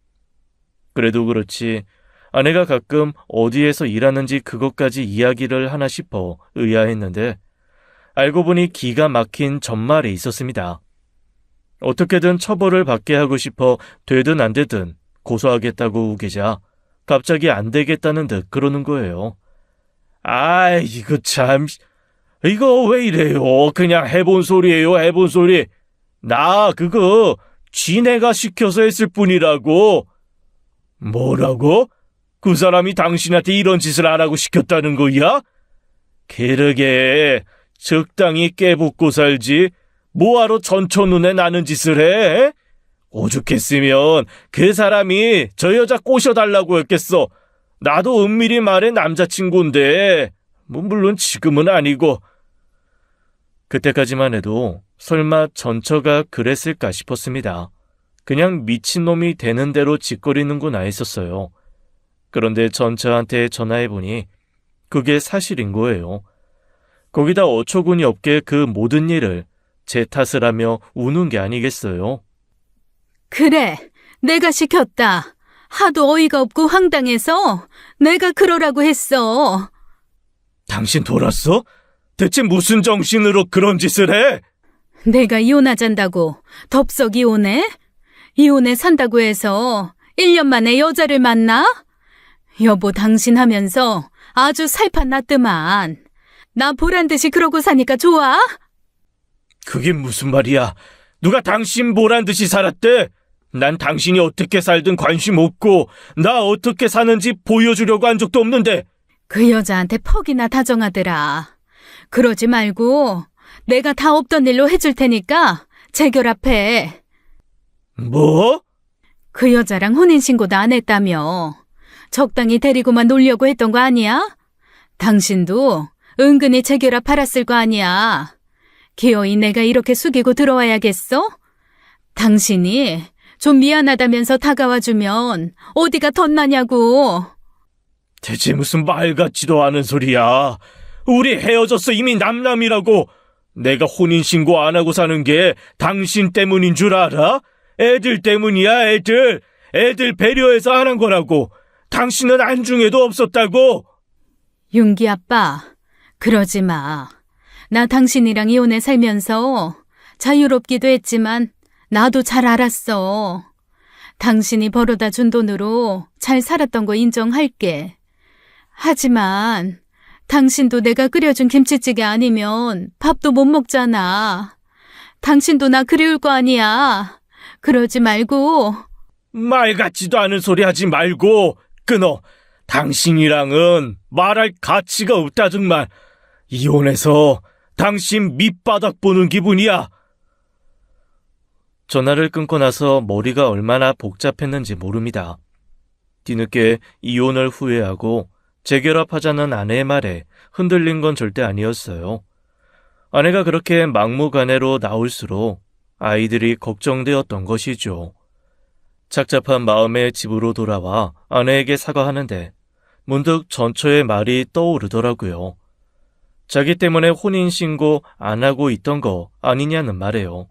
S1: 그래도 그렇지 아내가 가끔 어디에서 일하는지 그것까지 이야기를 하나 싶어 의아했는데 알고 보니 기가 막힌 전말에 있었습니다. 어떻게든 처벌을 받게 하고 싶어 되든 안 되든 고소하겠다고 우기자 갑자기 안 되겠다는 듯 그러는 거예요. 이거 참... 이거 왜 이래요? 그냥 해본 소리예요, 해본 소리. 나 그거 지네가 시켜서 했을 뿐이라고. 뭐라고? 그 사람이 당신한테 이런 짓을 안 하고 시켰다는 거야? 게르게 적당히 깨붓고 살지. 뭐하러 전처 눈에 나는 짓을 해? 오죽했으면 그 사람이 저 여자 꼬셔달라고 했겠어. 나도 은밀히 말해 남자친구인데 물론 지금은 아니고. 그때까지만 해도 설마 전처가 그랬을까 싶었습니다. 그냥 미친놈이 되는 대로 짓거리는구나 했었어요. 그런데 전처한테 전화해보니 그게 사실인 거예요. 거기다 어처구니 없게 그 모든 일을 제 탓을 하며 우는 게 아니겠어요?
S2: 그래, 내가 시켰다. 하도 어이가 없고 황당해서 내가 그러라고 했어.
S1: 당신 돌았어? 대체 무슨 정신으로 그런 짓을 해?
S2: 내가 이혼하잔다고 덥석 이혼해? 이혼해 산다고 해서 1년 만에 여자를 만나? 여보 당신 하면서 아주 살판 났더만. 나 보란 듯이 그러고 사니까 좋아?
S1: 그게 무슨 말이야? 누가 당신 보란 듯이 살았대? 난 당신이 어떻게 살든 관심 없고 나 어떻게 사는지 보여주려고 한 적도 없는데.
S2: 그 여자한테 퍽이나 다정하더라. 그러지 말고 내가 다 없던 일로 해줄 테니까 재결합해.
S1: 뭐?
S2: 그 여자랑 혼인신고도 안 했다며. 적당히 데리고만 놀려고 했던 거 아니야? 당신도 은근히 재결합 팔았을 거 아니야. 기어이 내가 이렇게 숙이고 들어와야겠어? 당신이 좀 미안하다면서 다가와주면 어디가 덧나냐고.
S1: 대체 무슨 말 같지도 않은 소리야. 우리 헤어졌어. 이미 남남이라고. 내가 혼인신고 안 하고 사는 게 당신 때문인 줄 알아? 애들 때문이야, 애들. 애들 배려해서 안 한 거라고. 당신은 안중에도 없었다고.
S2: 윤기 아빠, 그러지 마. 나 당신이랑 이혼해 살면서 자유롭기도 했지만 나도 잘 알았어. 당신이 벌어다 준 돈으로 잘 살았던 거 인정할게. 하지만 당신도 내가 끓여준 김치찌개 아니면 밥도 못 먹잖아. 당신도 나 그리울 거 아니야. 그러지 말고.
S1: 말 같지도 않은 소리 하지 말고 끊어. 당신이랑은 말할 가치가 없다 정말. 이혼해서 당신 밑바닥 보는 기분이야. 전화를 끊고 나서 머리가 얼마나 복잡했는지 모릅니다. 뒤늦게 이혼을 후회하고 재결합하자는 아내의 말에 흔들린 건 절대 아니었어요. 아내가 그렇게 막무가내로 나올수록 아이들이 걱정되었던 것이죠. 착잡한 마음에 집으로 돌아와 아내에게 사과하는데 문득 전처의 말이 떠오르더라고요. 자기 때문에 혼인신고 안 하고 있던 거 아니냐는 말이에요.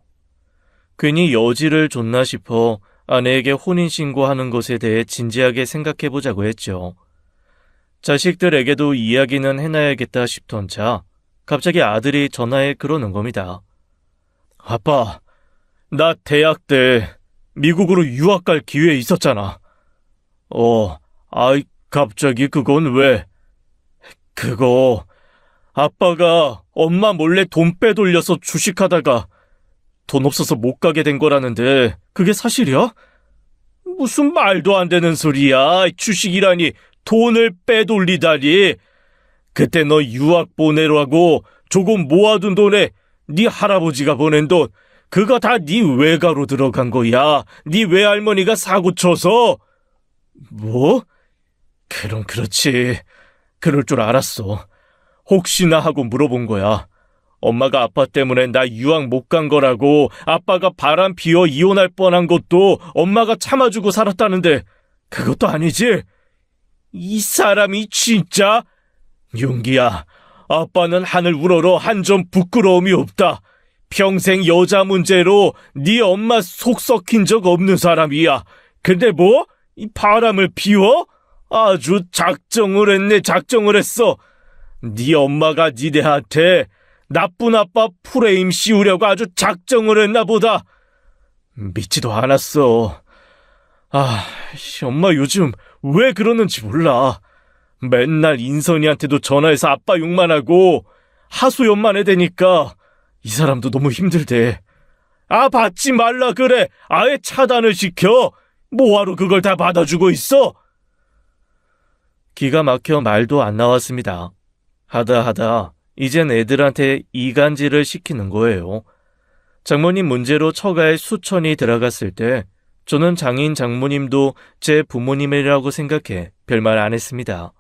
S1: 괜히 여지를 줬나 싶어 아내에게 혼인신고하는 것에 대해 진지하게 생각해보자고 했죠. 자식들에게도 이야기는 해놔야겠다 싶던 차 갑자기 아들이 전화해 그러는 겁니다. 아빠, 나 대학 때 미국으로 유학 갈 기회 있었잖아. 갑자기 그건 왜? 그거, 아빠가 엄마 몰래 돈 빼돌려서 주식하다가 돈 없어서 못 가게 된 거라는데, 그게 사실이야? 무슨 말도 안 되는 소리야. 주식이라니, 돈을 빼돌리다니. 그때 너 유학 보내라고 조금 모아둔 돈에 네 할아버지가 보낸 돈, 그거 다 네 외가로 들어간 거야. 네 외할머니가 사고 쳐서. 뭐? 그럼 그렇지. 그럴 줄 알았어. 혹시나 하고 물어본 거야. 엄마가 아빠 때문에 나 유학 못 간 거라고, 아빠가 바람 피워 이혼할 뻔한 것도 엄마가 참아주고 살았다는데 그것도 아니지? 이 사람이 진짜? 윤기야, 아빠는 하늘 우러러 한 점 부끄러움이 없다. 평생 여자 문제로 네 엄마 속 썩힌 적 없는 사람이야. 근데 뭐? 이 바람을 피워? 아주 작정을 했어. 네 엄마가 니네한테 나쁜 아빠 프레임 씌우려고 아주 작정을 했나 보다. 믿지도 않았어. 엄마 요즘 왜 그러는지 몰라. 맨날 인선이한테도 전화해서 아빠 욕만 하고 하소연만 해대니까 이 사람도 너무 힘들대. 받지 말라 그래. 아예 차단을 시켜. 뭐하러 그걸 다 받아주고 있어? 기가 막혀 말도 안 나왔습니다. 하다 이젠 애들한테 이간질을 시키는 거예요. 장모님 문제로 처가에 수천이 들어갔을 때 저는 장인 장모님도 제 부모님이라고 생각해 별말 안 했습니다.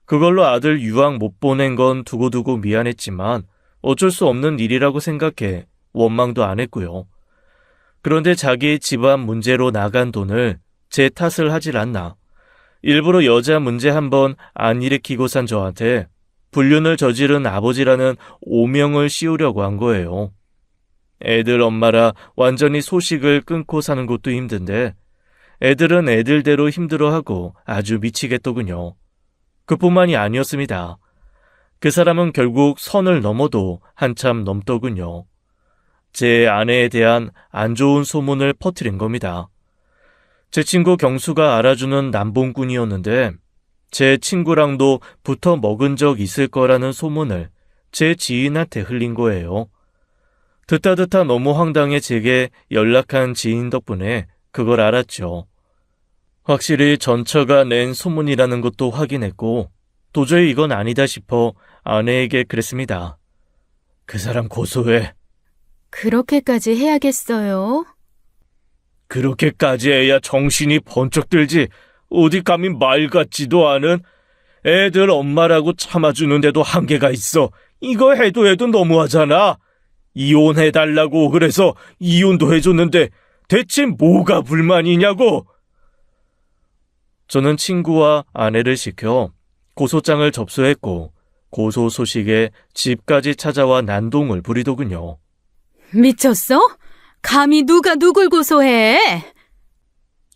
S1: 그걸로 아들 유학 못 보낸 건 두고두고 미안했지만 어쩔 수 없는 일이라고 생각해 원망도 안 했고요. 그런데 자기 집안 문제로 나간 돈을 제 탓을 하질 않나. 일부러 여자 문제 한번 안 일으키고 산 저한테 불륜을 저지른 아버지라는 오명을 씌우려고 한 거예요. 애들 엄마라 완전히 소식을 끊고 사는 것도 힘든데 애들은 애들대로 힘들어하고 아주 미치겠더군요. 그뿐만이 아니었습니다. 그 사람은 결국 선을 넘어도 한참 넘더군요. 제 아내에 대한 안 좋은 소문을 퍼뜨린 겁니다. 제 친구 경수가 알아주는 남봉꾼이었는데 제 친구랑도 붙어 먹은 적 있을 거라는 소문을 제 지인한테 흘린 거예요. 듣다 너무 황당해 제게 연락한 지인 덕분에 그걸 알았죠. 확실히 전처가 낸 소문이라는 것도 확인했고 도저히 이건 아니다 싶어 아내에게 그랬습니다. 그 사람 고소해.
S2: 그렇게까지 해야겠어요?
S1: 그렇게까지 해야 정신이 번쩍 들지. 어디 감히 말 같지도 않은. 애들 엄마라고 참아주는데도 한계가 있어. 이거 해도 너무하잖아. 이혼해달라고 그래서 이혼도 해줬는데 대체 뭐가 불만이냐고. 저는 친구와 아내를 시켜 고소장을 접수했고 고소 소식에 집까지 찾아와 난동을 부리더군요.
S2: 미쳤어? 감히 누가 누굴 고소해?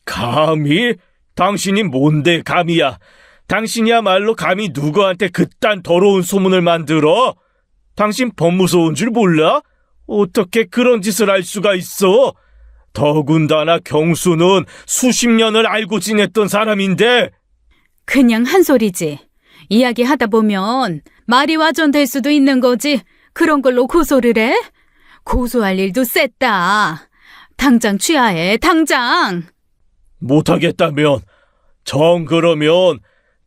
S1: 감히? 당신이 뭔데 감이야? 당신이야말로 감히 누구한테 그딴 더러운 소문을 만들어? 당신 법무서운 줄 몰라? 어떻게 그런 짓을 할 수가 있어? 더군다나 경수는 수십 년을 알고 지냈던 사람인데.
S2: 그냥 한 소리지. 이야기하다 보면 말이 와전될 수도 있는 거지. 그런 걸로 고소를 해? 고소할 일도 셌다. 당장 취하해, 당장.
S1: 못하겠다면 그러면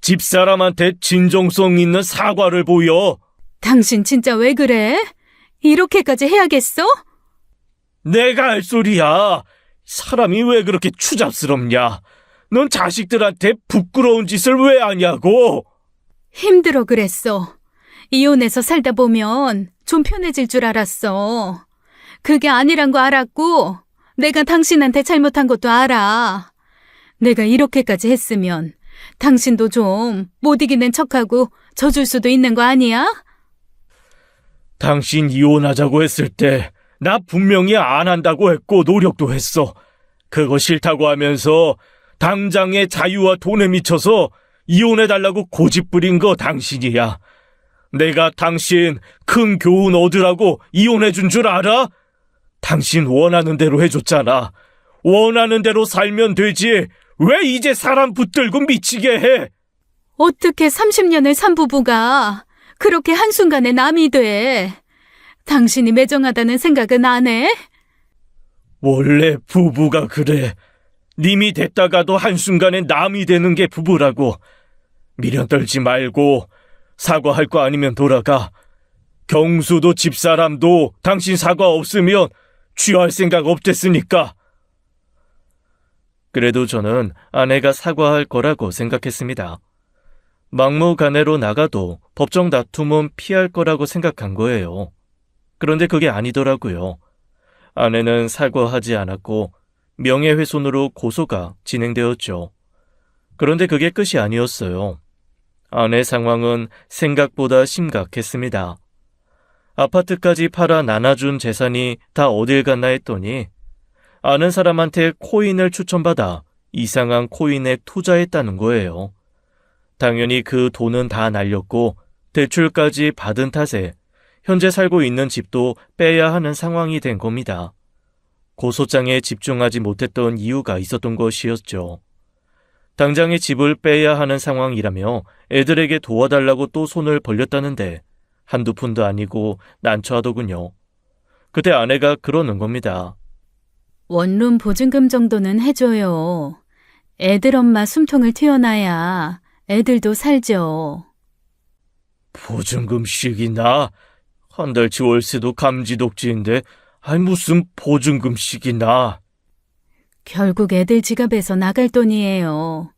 S1: 집사람한테 진정성 있는 사과를 보여.
S2: 당신 진짜 왜 그래? 이렇게까지 해야겠어?
S1: 내가 할 소리야. 사람이 왜 그렇게 추잡스럽냐. 넌 자식들한테 부끄러운 짓을 왜 하냐고.
S2: 힘들어 그랬어. 이혼해서 살다 보면 좀 편해질 줄 알았어. 그게 아니란 거 알았고 내가 당신한테 잘못한 것도 알아. 내가 이렇게까지 했으면 당신도 좀 못 이기는 척하고 져줄 수도 있는 거 아니야?
S1: 당신 이혼하자고 했을 때 나 분명히 안 한다고 했고 노력도 했어. 그거 싫다고 하면서 당장의 자유와 돈에 미쳐서 이혼해달라고 고집부린 거 당신이야. 내가 당신 큰 교훈 얻으라고 이혼해준 줄 알아? 당신 원하는 대로 해줬잖아. 원하는 대로 살면 되지. 왜 이제 사람 붙들고 미치게 해?
S2: 어떻게 30년을 산 부부가 그렇게 한순간에 남이 돼? 당신이 매정하다는 생각은 안 해?
S1: 원래 부부가 그래. 님이 됐다가도 한순간에 남이 되는 게 부부라고. 미련 떨지 말고 사과할 거 아니면 돌아가. 경수도 집사람도 당신 사과 없으면 취할 생각 없댔으니까. 그래도 저는 아내가 사과할 거라고 생각했습니다. 막무가내로 나가도 법정 다툼은 피할 거라고 생각한 거예요. 그런데 그게 아니더라고요. 아내는 사과하지 않았고 명예훼손으로 고소가 진행되었죠. 그런데 그게 끝이 아니었어요. 아내 상황은 생각보다 심각했습니다. 아파트까지 팔아 나눠준 재산이 다 어딜 갔나 했더니 아는 사람한테 코인을 추천받아 이상한 코인에 투자했다는 거예요. 당연히 그 돈은 다 날렸고 대출까지 받은 탓에 현재 살고 있는 집도 빼야 하는 상황이 된 겁니다. 고소장에 집중하지 못했던 이유가 있었던 것이었죠. 당장에 집을 빼야 하는 상황이라며 애들에게 도와달라고 또 손을 벌렸다는데 한두 푼도 아니고 난처하더군요. 그때 아내가 그러는 겁니다.
S2: 원룸 보증금 정도는 해줘요. 애들 엄마 숨통을 튀어놔야 애들도 살죠.
S1: 보증금씩이나? 한 달치 월세도 감지독지인데 무슨 보증금씩이나?
S2: 결국 애들 지갑에서 나갈 돈이에요.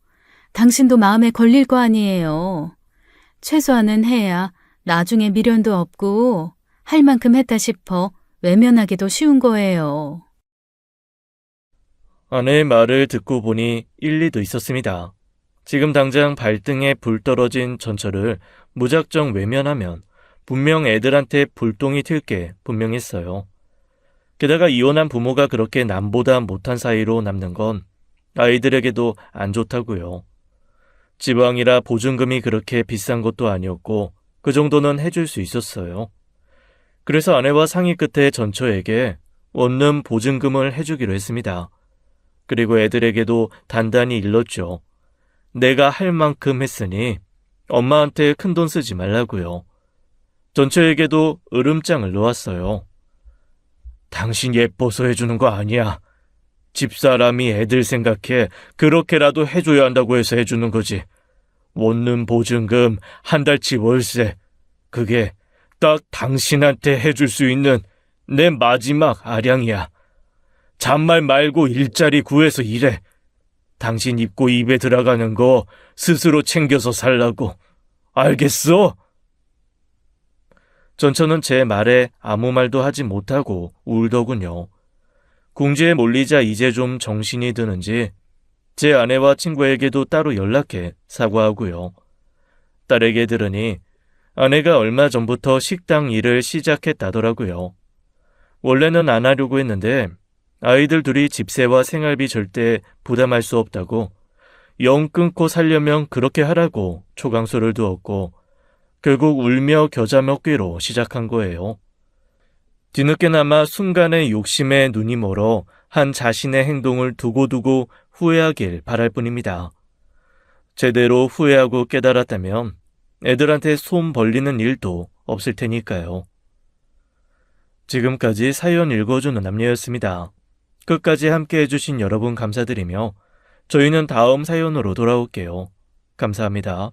S2: 당신도 마음에 걸릴 거 아니에요. 최소한은 해야 나중에 미련도 없고 할 만큼 했다 싶어 외면하기도 쉬운 거예요.
S1: 아내의 말을 듣고 보니 일리도 있었습니다. 지금 당장 발등에 불 떨어진 전철을 무작정 외면하면 분명 애들한테 불똥이 튈 게 분명했어요. 게다가 이혼한 부모가 그렇게 남보다 못한 사이로 남는 건 아이들에게도 안 좋다고요. 지방이라 보증금이 그렇게 비싼 것도 아니었고 그 정도는 해줄 수 있었어요. 그래서 아내와 상의 끝에 전처에게 원룸 보증금을 해주기로 했습니다. 그리고 애들에게도 단단히 일렀죠. 내가 할 만큼 했으니 엄마한테 큰돈 쓰지 말라고요. 전처에게도 으름장을 놓았어요. 당신 예뻐서 해주는 거 아니야. 집사람이 애들 생각해 그렇게라도 해줘야 한다고 해서 해주는 거지. 원룸 보증금, 한 달치 월세, 그게 딱 당신한테 해줄 수 있는 내 마지막 아량이야. 잔말 말고 일자리 구해서 일해. 당신 입고 입에 들어가는 거 스스로 챙겨서 살라고. 알겠어? 전처는 제 말에 아무 말도 하지 못하고 울더군요. 궁지에 몰리자 이제 좀 정신이 드는지 제 아내와 친구에게도 따로 연락해 사과하고요. 딸에게 들으니 아내가 얼마 전부터 식당 일을 시작했다더라고요. 원래는 안 하려고 했는데 아이들 둘이 집세와 생활비 절대 부담할 수 없다고 영 끊고 살려면 그렇게 하라고 초강수를 두었고 결국 울며 겨자 먹기로 시작한 거예요. 뒤늦게나마 순간의 욕심에 눈이 멀어 한 자신의 행동을 두고두고 후회하길 바랄 뿐입니다. 제대로 후회하고 깨달았다면 애들한테 손 벌리는 일도 없을 테니까요. 지금까지 사연 읽어주는 남녀였습니다. 끝까지 함께 해주신 여러분 감사드리며 저희는 다음 사연으로 돌아올게요. 감사합니다.